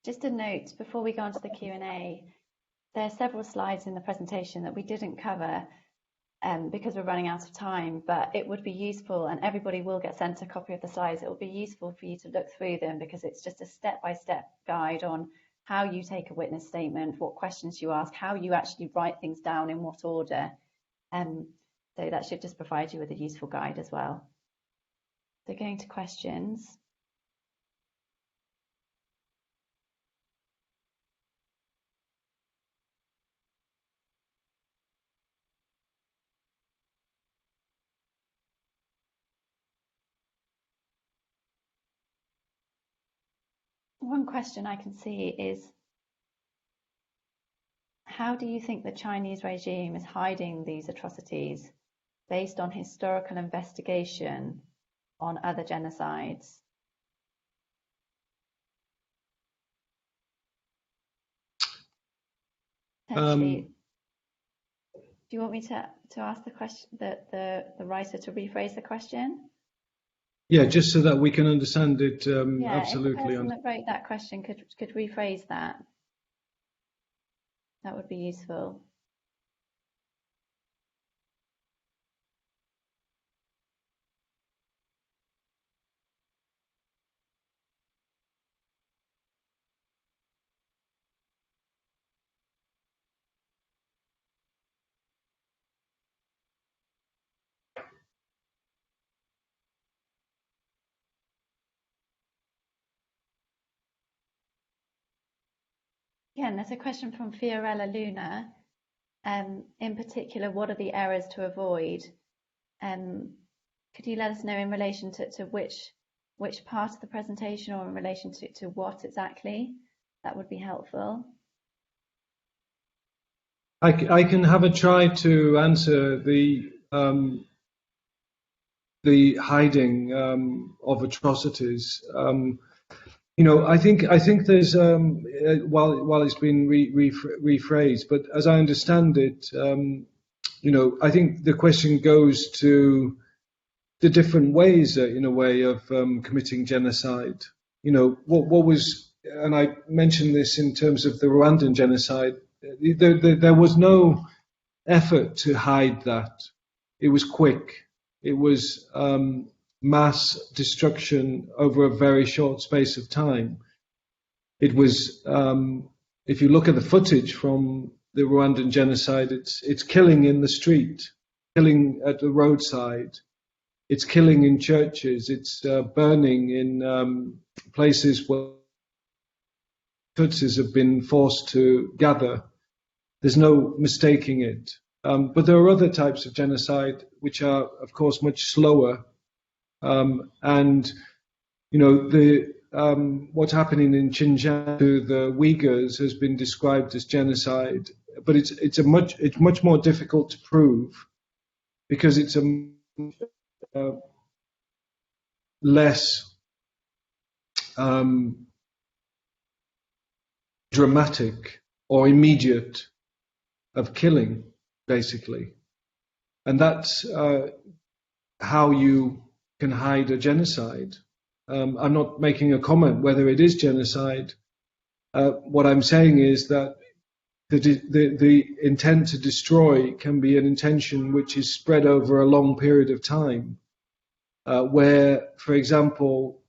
Just a note before we go on to the Q&A, there are several slides in the presentation that we didn't cover because we're running out of time, but it would be useful, and everybody will get sent a copy of the slides. It will be useful for you to look through them because it's just a step-by-step guide on how you take a witness statement, what questions you ask, how you actually write things down in what order. So that should just provide you with a useful guide as well. So going to questions. One question I can see is, how do you think the Chinese regime is hiding these atrocities based on historical investigation on other genocides? Potentially, do you want me to ask the question, the writer to rephrase the question? Yeah, just so that we can understand it. Yeah, absolutely. If the person that wrote that question could rephrase that, that would be useful. Again, there's a question from Fiorella Luna. In particular, what are the errors to avoid? Could you let us know in relation to which part of the presentation, or in relation to what exactly? That would be helpful. I can have a try to answer the hiding of atrocities. I think there's while it's been rephrased, but as I understand it, I think the question goes to the different ways, in a way, of committing genocide. What was, and I mentioned this in terms of the Rwandan genocide. There was no effort to hide that. It was quick. It was mass destruction over a very short space of time. It was, if you look at the footage from the Rwandan genocide, it's killing in the street, killing at the roadside, it's killing in churches, it's burning in places where Tutsis have been forced to gather. There's no mistaking it. But there are other types of genocide which are, of course, much slower. What's happening in Xinjiang to the Uyghurs has been described as genocide, but it's much more difficult to prove because it's a less dramatic or immediate of killing, basically, and that's how you can hide a genocide. I'm not making a comment whether it is genocide. What I'm saying is that the intent to destroy can be an intention which is spread over a long period of time, where, for example,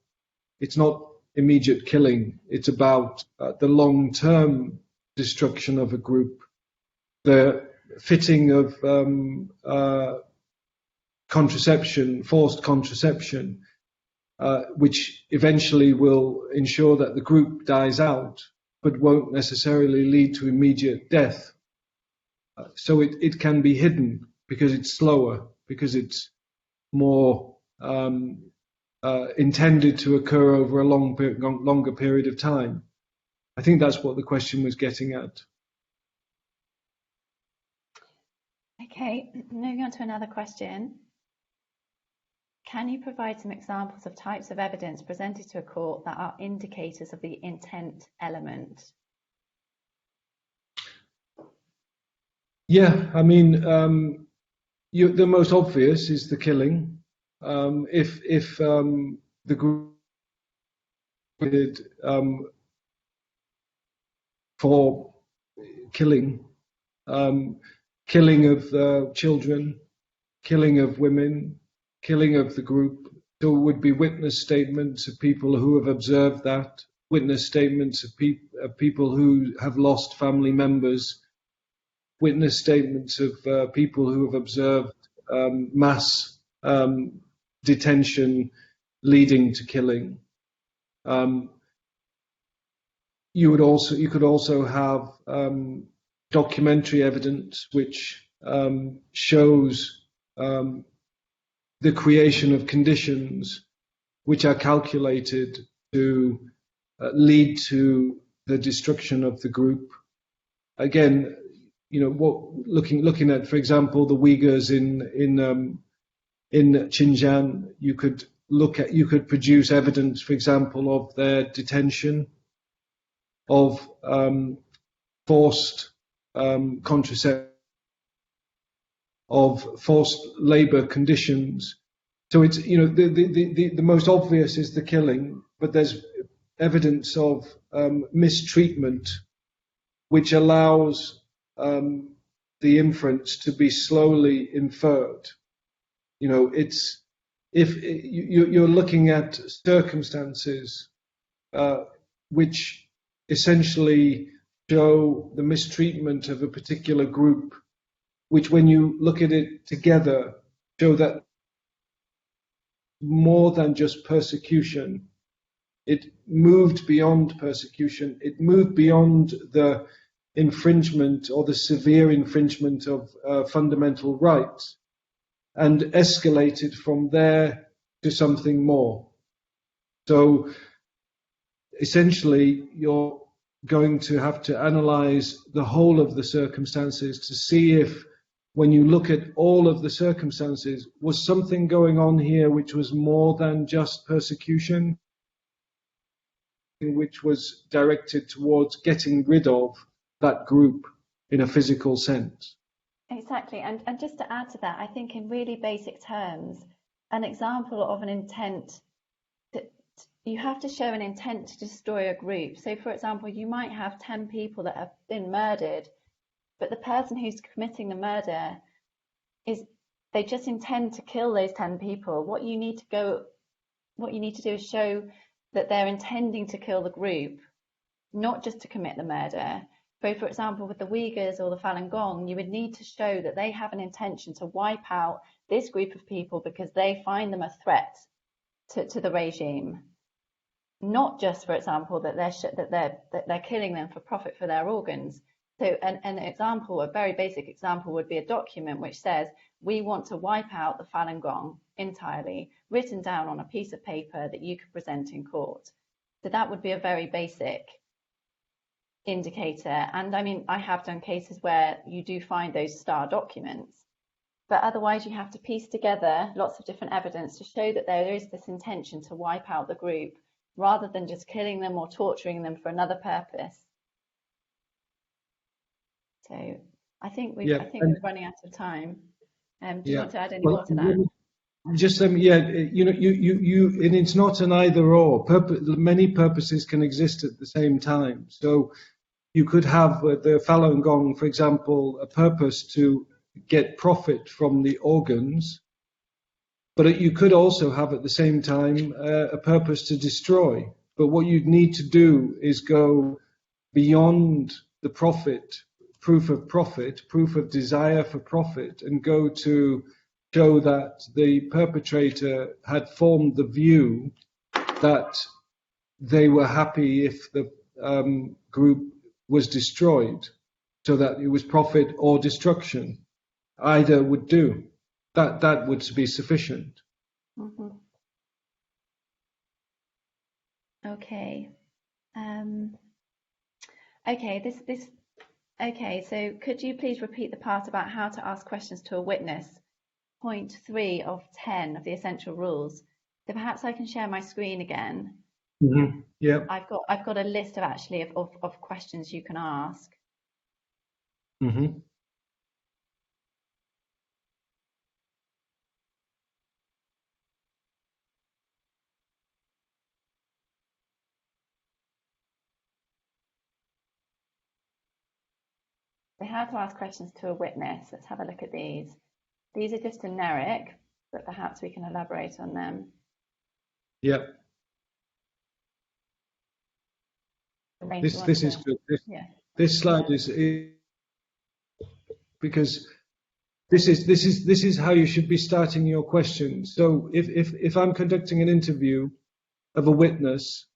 it's not immediate killing, it's about the long-term destruction of a group, the fitting of contraception, forced contraception, which eventually will ensure that the group dies out. but won't necessarily lead to immediate death. So it can be hidden because it's slower, because it's more intended to occur over a longer period of time. I think that's what the question was getting at. Okay, moving on to another question. Can you provide some examples of types of evidence presented to a court that are indicators of the intent element? Yeah, I mean, the most obvious is the killing. If the group did for killing, killing of children, killing of women, killing of the group, there would be witness statements of people who have observed that, witness statements of people who have lost family members, witness statements of people who have observed mass detention leading to killing. You could also have documentary evidence which shows the creation of conditions which are calculated to lead to the destruction of the group. Again, looking at, for example, the Uyghurs in Xinjiang, you could produce evidence, for example, of their detention, of forced contraception, of forced labor conditions. So it's, the most obvious is the killing, but there's evidence of mistreatment, which allows the inference to be slowly inferred. It's if you're looking at circumstances which essentially show the mistreatment of a particular group, which when you look at it together, show that more than just persecution, it moved beyond persecution, it moved beyond the infringement or the severe infringement of fundamental rights and escalated from there to something more. So essentially, you're going to have to analyze the whole of the circumstances to see if, when you look at all of the circumstances, was something going on here which was more than just persecution, which was directed towards getting rid of that group in a physical sense. Exactly, and just to add to that, I think in really basic terms, an example of an intent, you have to show an intent to destroy a group. So, for example, you might have 10 people that have been murdered, but the person who's committing the murder they just intend to kill those 10 people. What you need to do is show that they're intending to kill the group, not just to commit the murder. So, for example, with the Uyghurs or the Falun Gong, you would need to show that they have an intention to wipe out this group of people because they find them a threat to the regime. Not just, for example, that they're killing them for profit for their organs. So an example, a very basic example, would be a document which says, we want to wipe out the Falun Gong entirely, written down on a piece of paper that you could present in court. So that would be a very basic indicator. And I mean, I have done cases where you do find those star documents, but otherwise you have to piece together lots of different evidence to show that there is this intention to wipe out the group, rather than just killing them or torturing them for another purpose. So I think we're running out of time. Do you want to add any more to that? Just and it's not an either or. Many purposes can exist at the same time. So you could have the Falun Gong, for example, a purpose to get profit from the organs, but you could also have at the same time a purpose to destroy. But what you'd need to do is go beyond the profit, proof of desire for profit, and go to show that the perpetrator had formed the view that they were happy if the group was destroyed, so that it was profit or destruction. Either would do. That would be sufficient. Mm-hmm. Okay. Okay, so could you please repeat the part about how to ask questions to a witness? Point 3 of 10 of the essential rules. So perhaps I can share my screen again. Mm-hmm. Yeah. I've got a list of questions you can ask. Mm-hmm. So how to ask questions to a witness. Let's have a look at these. These are just generic, but perhaps we can elaborate on them. Yep. This is good. This slide is because this is how you should be starting your questions. So if I'm conducting an interview of a witness,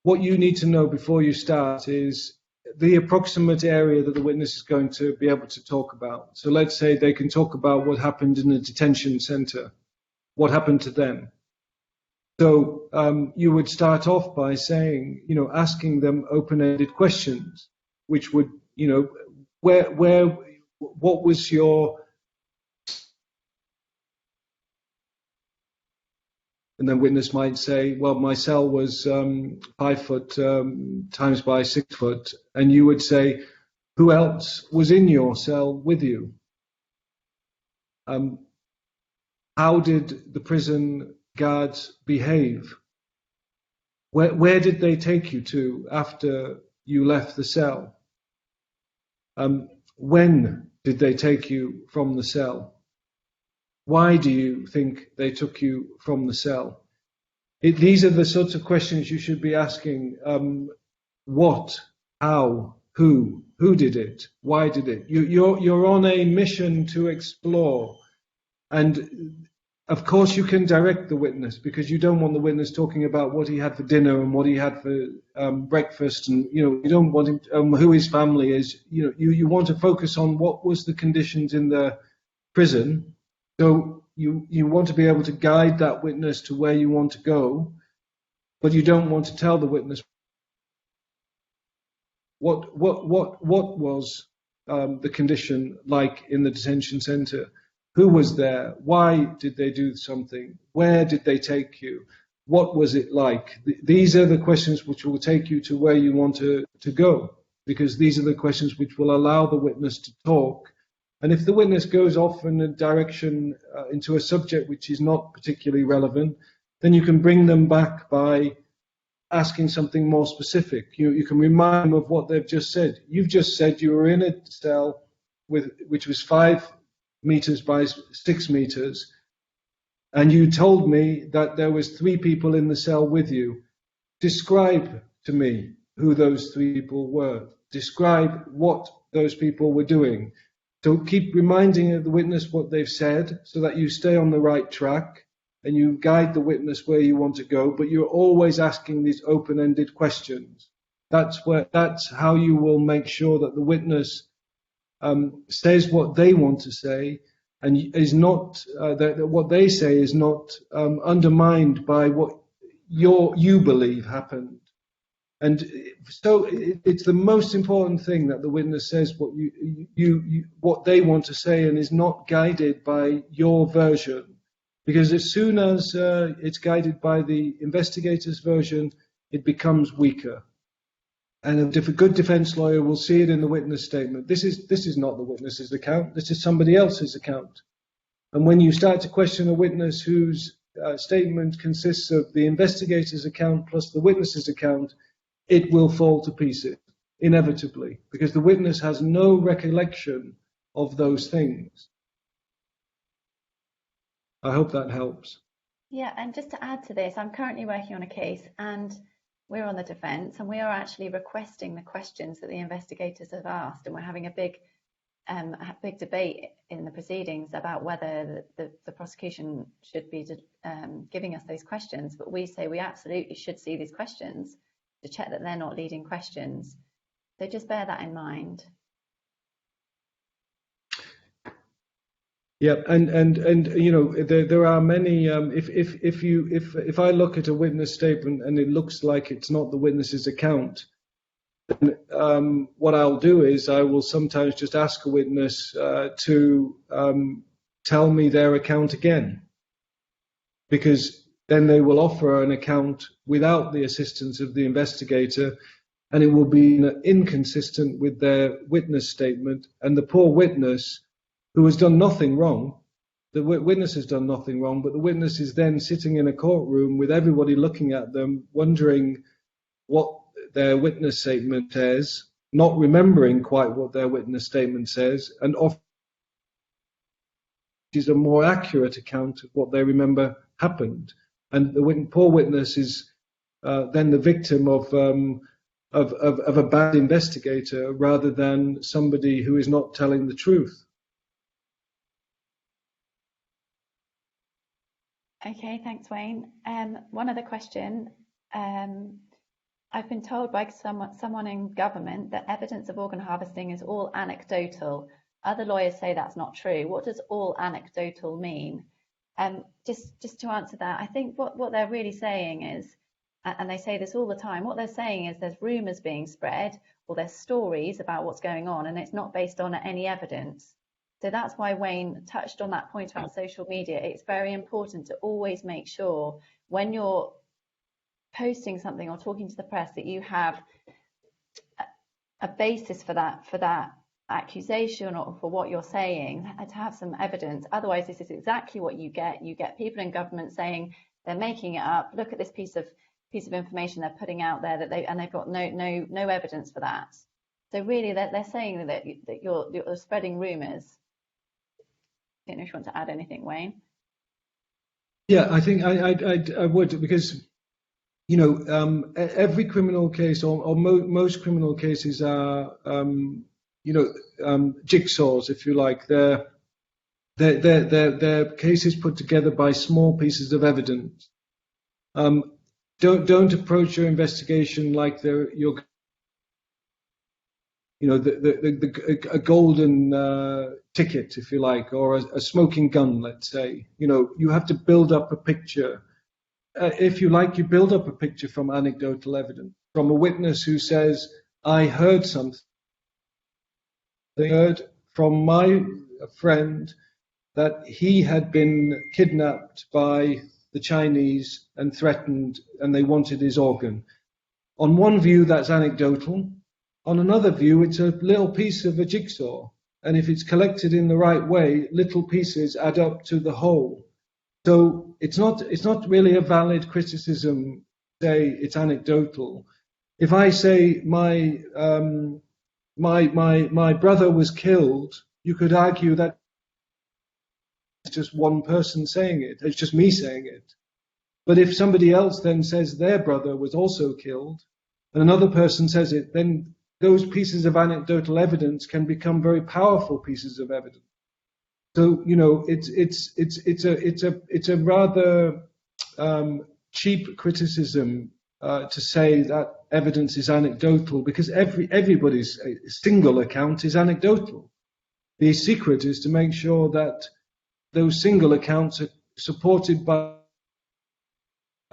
what you need to know before you start is the approximate area that the witness is going to be able to talk about. So let's say they can talk about what happened in a detention center, what happened to them. So you would start off by saying, asking them open-ended questions, which would, what was your, and then witness might say, well, my cell was 5 foot times by 6 foot, and you would say, who else was in your cell with you? How did the prison guards behave? Where did they take you to after you left the cell? When did they take you from the cell? Why do you think they took you from the cell? These are the sorts of questions you should be asking. What? How? Who did it? Why did it? You're on a mission to explore. And of course you can direct the witness, because you don't want the witness talking about what he had for dinner and what he had for breakfast, and you don't want him who his family is. You want to focus on what was the conditions in the prison. So you want to be able to guide that witness to where you want to go, but you don't want to tell the witness what was the condition like in the detention center. Who was there? Why did they do something? Where did they take you? What was it like? These are the questions which will take you to where you want to go, because these are the questions which will allow the witness to talk. And if the witness goes off in a direction into a subject which is not particularly relevant, then you can bring them back by asking something more specific. You can remind them of what they've just said. You've just said you were in a cell which was 5 meters by 6 meters, and you told me that there was 3 people in the cell with you. Describe to me who those 3 people were. Describe what those people were doing. So keep reminding the witness what they've said, so that you stay on the right track and you guide the witness where you want to go, but you're always asking these open-ended questions. That's how you will make sure that the witness says what they want to say, and is not that what they say is not undermined by what you believe happened. And so it's the most important thing that the witness says what what they want to say, and is not guided by your version, because as soon as it's guided by the investigator's version, it becomes weaker. And a good defense lawyer will see it in the witness statement. This is not the witness's account. This is somebody else's account. And when you start to question a witness whose statement consists of the investigator's account plus the witness's account, it will fall to pieces, inevitably, because the witness has no recollection of those things. I hope that helps. Yeah, and just to add to this, I'm currently working on a case, and we're on the defence, and we are actually requesting the questions that the investigators have asked, and we're having a big debate in the proceedings about whether the prosecution should be giving us those questions. But we say we absolutely should see these questions, to check that they're not leading questions. So just bear that in mind. Yeah, and you know, there are many. If I look at a witness statement and it looks like it's not the witness's account, then what I'll do is I will sometimes just ask a witness to tell me their account again, because then they will offer an account without the assistance of the investigator, and it will be inconsistent with their witness statement, and the poor witness, who has done nothing wrong, the witness has done nothing wrong, but the witness is then sitting in a courtroom with everybody looking at them, wondering what their witness statement says, not remembering quite what their witness statement says, and often is a more accurate account of what they remember happened. And the poor witness is then the victim of a bad investigator rather than somebody who is not telling the truth. Okay, thanks, Wayne. One other question. I've been told by someone in government that evidence of organ harvesting is all anecdotal. Other lawyers say that's not true. What does all anecdotal mean? Just to answer that, I think what they're really saying is, and they say this all the time, what they're saying is there's rumours being spread or there's stories about what's going on and it's not based on any evidence. So that's why Wayne touched on that point about social media. It's very important to always make sure when you're posting something or talking to the press that you have a basis for that accusation or for what you're saying, to have some evidence. Otherwise, this is exactly what you get. You get people in government saying they're making it up. Look at this piece of information they're putting out there and they've got no evidence for that. So really, they're saying that you're spreading rumours. I don't know if you want to add anything, Wayne. Yeah, I think I would, because you know, every criminal case or most criminal cases are jigsaws, if you like. They're cases put together by small pieces of evidence. Don't approach your investigation like you're a golden ticket, if you like, or a smoking gun, let's say. You know, you have to build up a picture. If you like, you build up a picture from anecdotal evidence, from a witness who says, I heard something. They heard from my friend that he had been kidnapped by the Chinese and threatened, and they wanted his organ. On one view, that's anecdotal. On another view, it's a little piece of a jigsaw. And if it's collected in the right way, little pieces add up to the whole. So it's not really a valid criticism to say it's anecdotal. If I say my brother was killed, you could argue that it's just one person saying it. It's just me saying it. But if somebody else then says their brother was also killed, and another person says it, then those pieces of anecdotal evidence can become very powerful pieces of evidence. So you know, it's a rather cheap criticism to say that evidence is anecdotal, because everybody's single account is anecdotal. The secret is to make sure that those single accounts are supported by.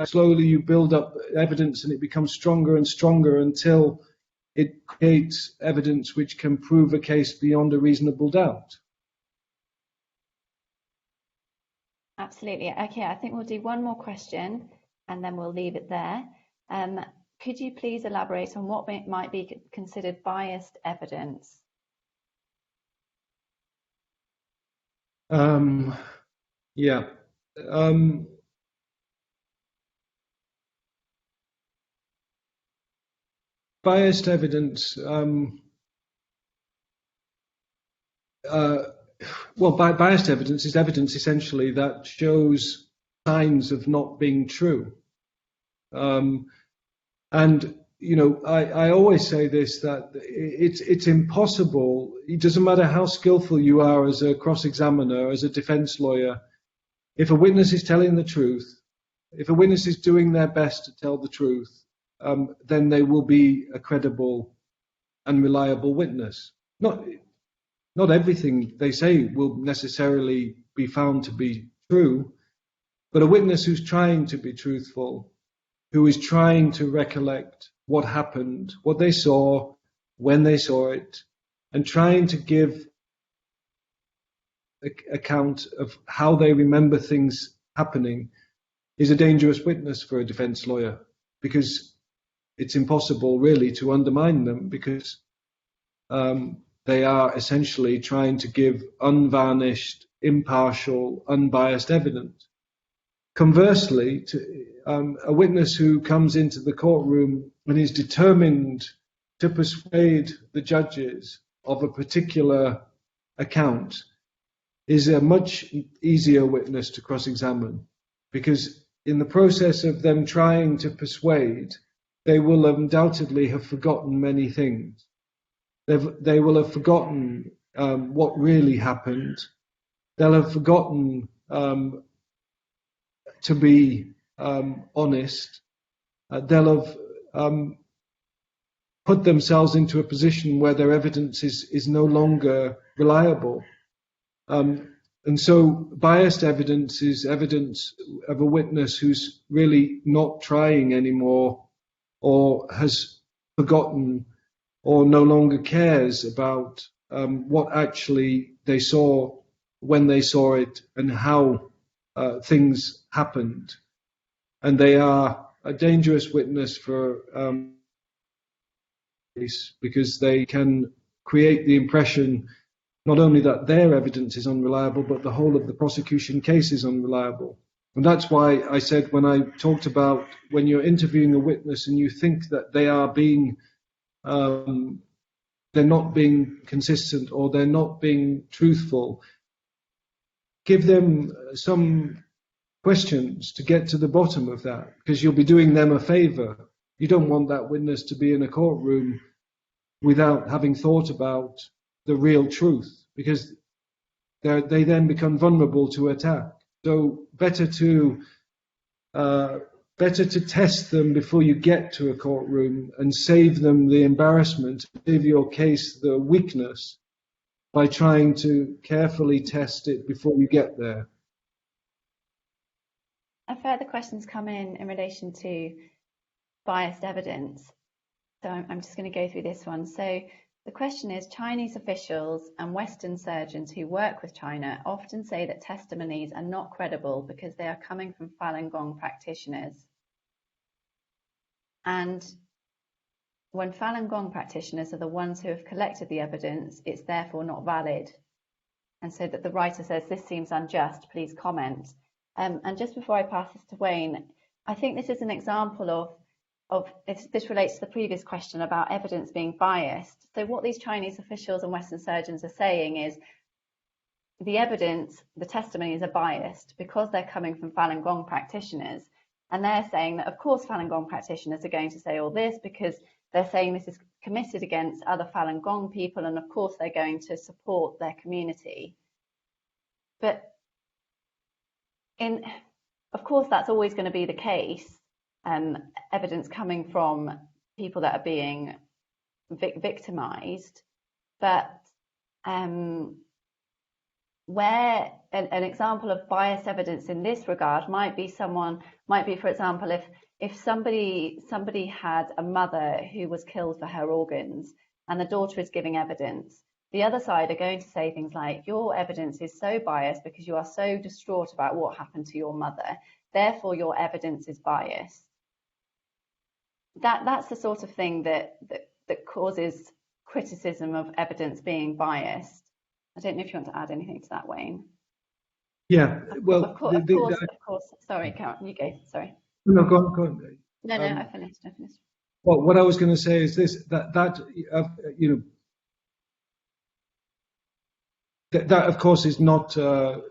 Slowly you build up evidence and it becomes stronger and stronger until it creates evidence which can prove a case beyond a reasonable doubt. Absolutely. Okay, I think we'll do one more question and then we'll leave it there. Could you please elaborate on what might be considered biased evidence? Yeah. Biased evidence. Biased evidence is evidence essentially that shows signs of not being true. And you know, I always say this, that it's impossible. It doesn't matter how skillful you are as a cross-examiner, as a defense lawyer, if a witness is telling the truth, if a witness is doing their best to tell the truth, then they will be a credible and reliable witness. Not everything they say will necessarily be found to be true, but a witness who's trying to be truthful, who is trying to recollect what happened, what they saw, when they saw it, and trying to give account of how they remember things happening, is a dangerous witness for a defense lawyer, because it's impossible really to undermine them, because they are essentially trying to give unvarnished, impartial, unbiased evidence. Conversely, a witness who comes into the courtroom and is determined to persuade the judges of a particular account is a much easier witness to cross-examine, because in the process of them trying to persuade, they will undoubtedly have forgotten many things. They will have forgotten what really happened. They'll have forgotten to be honest. They'll have put themselves into a position where their evidence is no longer reliable. And so biased evidence is evidence of a witness who's really not trying anymore, or has forgotten, or no longer cares about what actually they saw, when they saw it, and how things happened. And they are a dangerous witness for because they can create the impression not only that their evidence is unreliable, but the whole of the prosecution case is unreliable. And that's why I said, when I talked about when you're interviewing a witness and you think that they are being they're not being consistent, or they're not being truthful, give them some questions to get to the bottom of that, because you'll be doing them a favor. You don't want that witness to be in a courtroom without having thought about the real truth, because they then become vulnerable to attack. So better to test them before you get to a courtroom, and save them the embarrassment, save your case the weakness, by trying to carefully test it before you get there. A further questions come in relation to biased evidence. So I'm just going to go through this one. So the question is, Chinese officials and Western surgeons who work with China often say that testimonies are not credible because they are coming from Falun Gong practitioners. And when Falun Gong practitioners are the ones who have collected the evidence, it's therefore not valid. And so that the writer says, this seems unjust, please comment. And just before I pass this to Wayne, I think this is an example of this relates to the previous question about evidence being biased. So what these Chinese officials and Western surgeons are saying is the evidence, the testimonies are biased because they're coming from Falun Gong practitioners. And they're saying that, of course, Falun Gong practitioners are going to say all this because they're saying this is committed against other Falun Gong people, and of course they're going to support their community. But of course, that's always going to be the case. Evidence coming from people that are being victimized, but where an example of biased evidence in this regard might be, for example, if somebody had a mother who was killed for her organs and the daughter is giving evidence, the other side are going to say things like, your evidence is so biased because you are so distraught about what happened to your mother, therefore your evidence is biased. That's the sort of thing that causes criticism of evidence being biased. I don't know if you want to add anything to that, Wayne. Yeah, well, of course. Sorry, Karen, you go. Sorry. No, go on. No, I finished. Well, what I was going to say is this: that of course is not a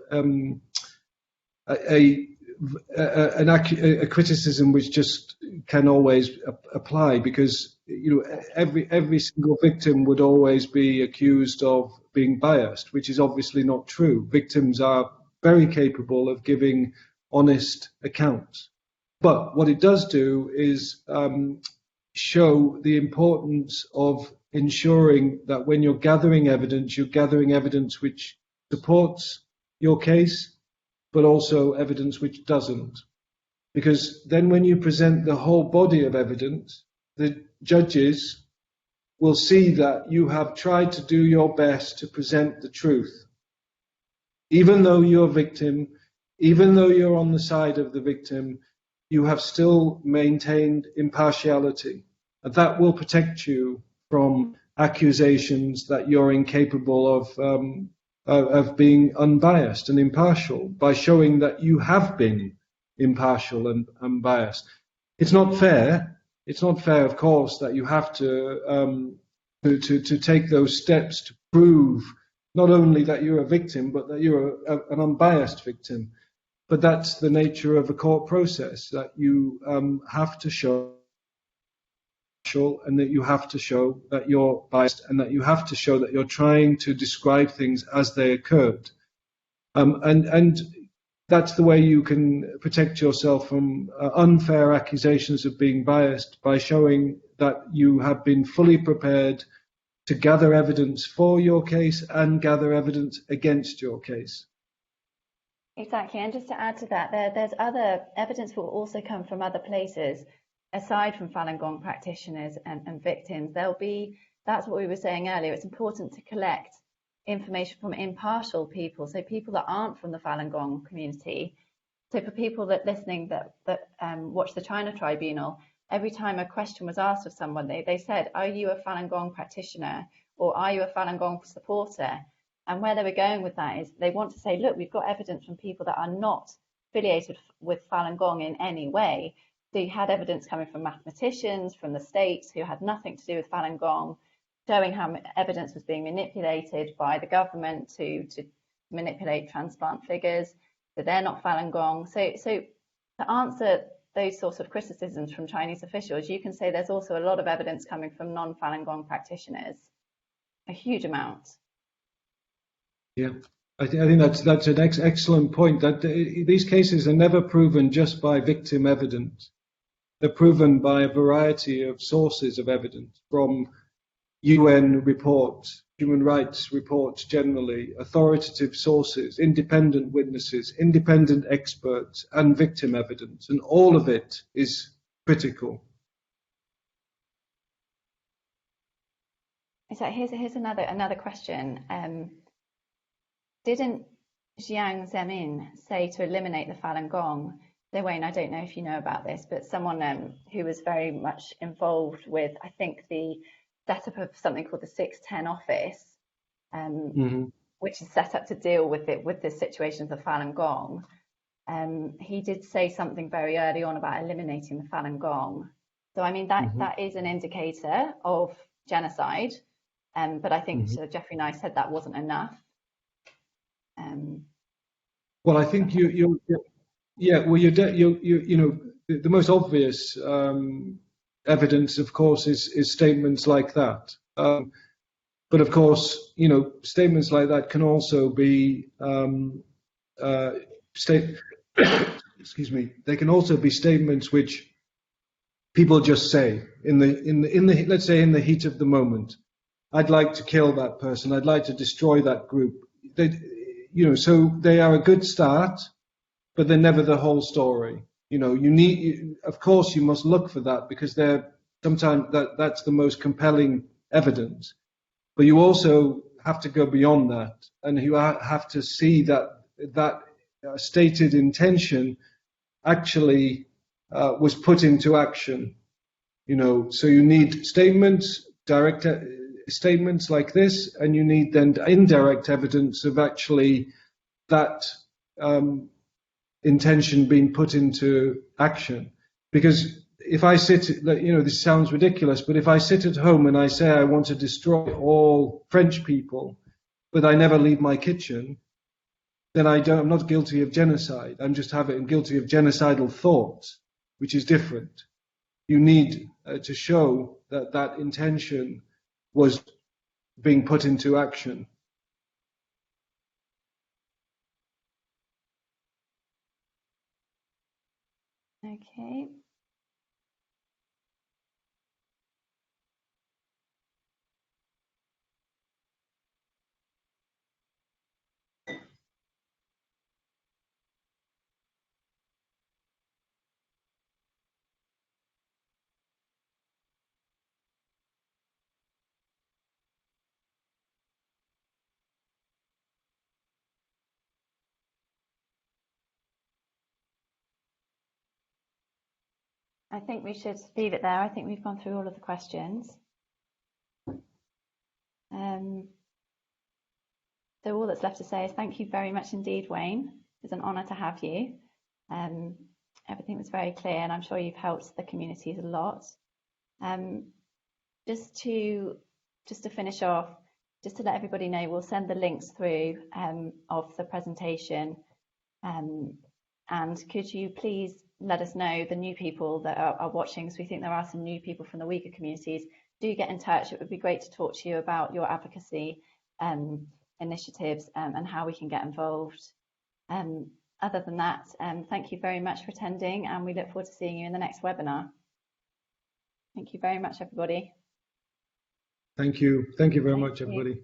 criticism which just can always apply, because every single victim would always be accused of being biased, which is obviously not true. Victims are very capable of giving honest accounts, but what it does do is show the importance of ensuring that when you're gathering evidence which supports your case, but also evidence which doesn't. Because then when you present the whole body of evidence, the judges will see that you have tried to do your best to present the truth. Even though you're a victim, even though you're on the side of the victim, you have still maintained impartiality. And that will protect you from accusations that you're incapable of being unbiased and impartial by showing that you have been impartial and unbiased. It's not fair. It's not fair, of course, that you have to take those steps to prove not only that you're a victim, but that you're an unbiased victim. But that's the nature of a court process, that you have to show, and that you have to show that you're biased, and that you have to show that you're trying to describe things as they occurred. And that's the way you can protect yourself from unfair accusations of being biased, by showing that you have been fully prepared to gather evidence for your case and gather evidence against your case. Exactly, and just to add to that, there's other evidence will also come from other places aside from Falun Gong practitioners and victims. That's what we were saying earlier, it's important to collect information from impartial people, so people that aren't from the Falun Gong community. So for people that listening that watch the China Tribunal, every time a question was asked of someone, they said, are you a Falun Gong practitioner, or are you a Falun Gong supporter? And where they were going with that is they want to say, look, we've got evidence from people that are not affiliated with Falun Gong in any way. So you had evidence coming from mathematicians, from the states, who had nothing to do with Falun Gong, showing how evidence was being manipulated by the government to manipulate transplant figures. So they're not Falun Gong. So to answer those sorts of criticisms from Chinese officials, you can say there's also a lot of evidence coming from non-Falun Gong practitioners, a huge amount. Yeah, I think that's an excellent point. That these cases are never proven just by victim evidence. They're proven by a variety of sources of evidence, from UN reports, human rights reports generally, authoritative sources, independent witnesses, independent experts, and victim evidence. And all of it is critical. So here's another question. Didn't Jiang Zemin say to eliminate the Falun Gong? So Wayne, I don't know if you know about this, but someone who was very much involved with, I think, the setup of something called the 610 office, which is set up to deal with the situations of Falun Gong. He did say something very early on about eliminating the Falun Gong. So I mean that is an indicator of genocide, but I think Jeffrey and I said that wasn't enough. Well, I think you know, the most obvious evidence, of course, is statements like that. But of course, you know, statements like that can also be excuse me. They can also be statements which people just say in the let's say in the heat of the moment. I'd like to kill that person. I'd like to destroy that group. So they are a good start, but they're never the whole story. You know, of course, you must look for that, because sometimes that's the most compelling evidence. But you also have to go beyond that, and you have to see that stated intention actually was put into action. You know, so you need direct statements like this, and you need then indirect evidence of actually that intention being put into action. Because if I sit, you know, this sounds ridiculous, but if I sit at home and I say I want to destroy all French people, but I never leave my kitchen, then I'm not guilty of genocide. I'm guilty of genocidal thoughts, which is different. You need to show that intention was being put into action. Okay. I think we should leave it there. I think we've gone through all of the questions. So all that's left to say is thank you very much indeed, Wayne. It's an honour to have you. Everything was very clear, and I'm sure you've helped the communities a lot. Just to finish off, just to let everybody know, we'll send the links through of the presentation. And could you please let us know, the new people that are watching, because we think there are some new people from the Uyghur communities, do get in touch. It would be great to talk to you about your advocacy initiatives and how we can get involved. Other than that, thank you very much for attending, and we look forward to seeing you in the next webinar. Thank you very much, everybody. Thank you. Thank you very much, everybody.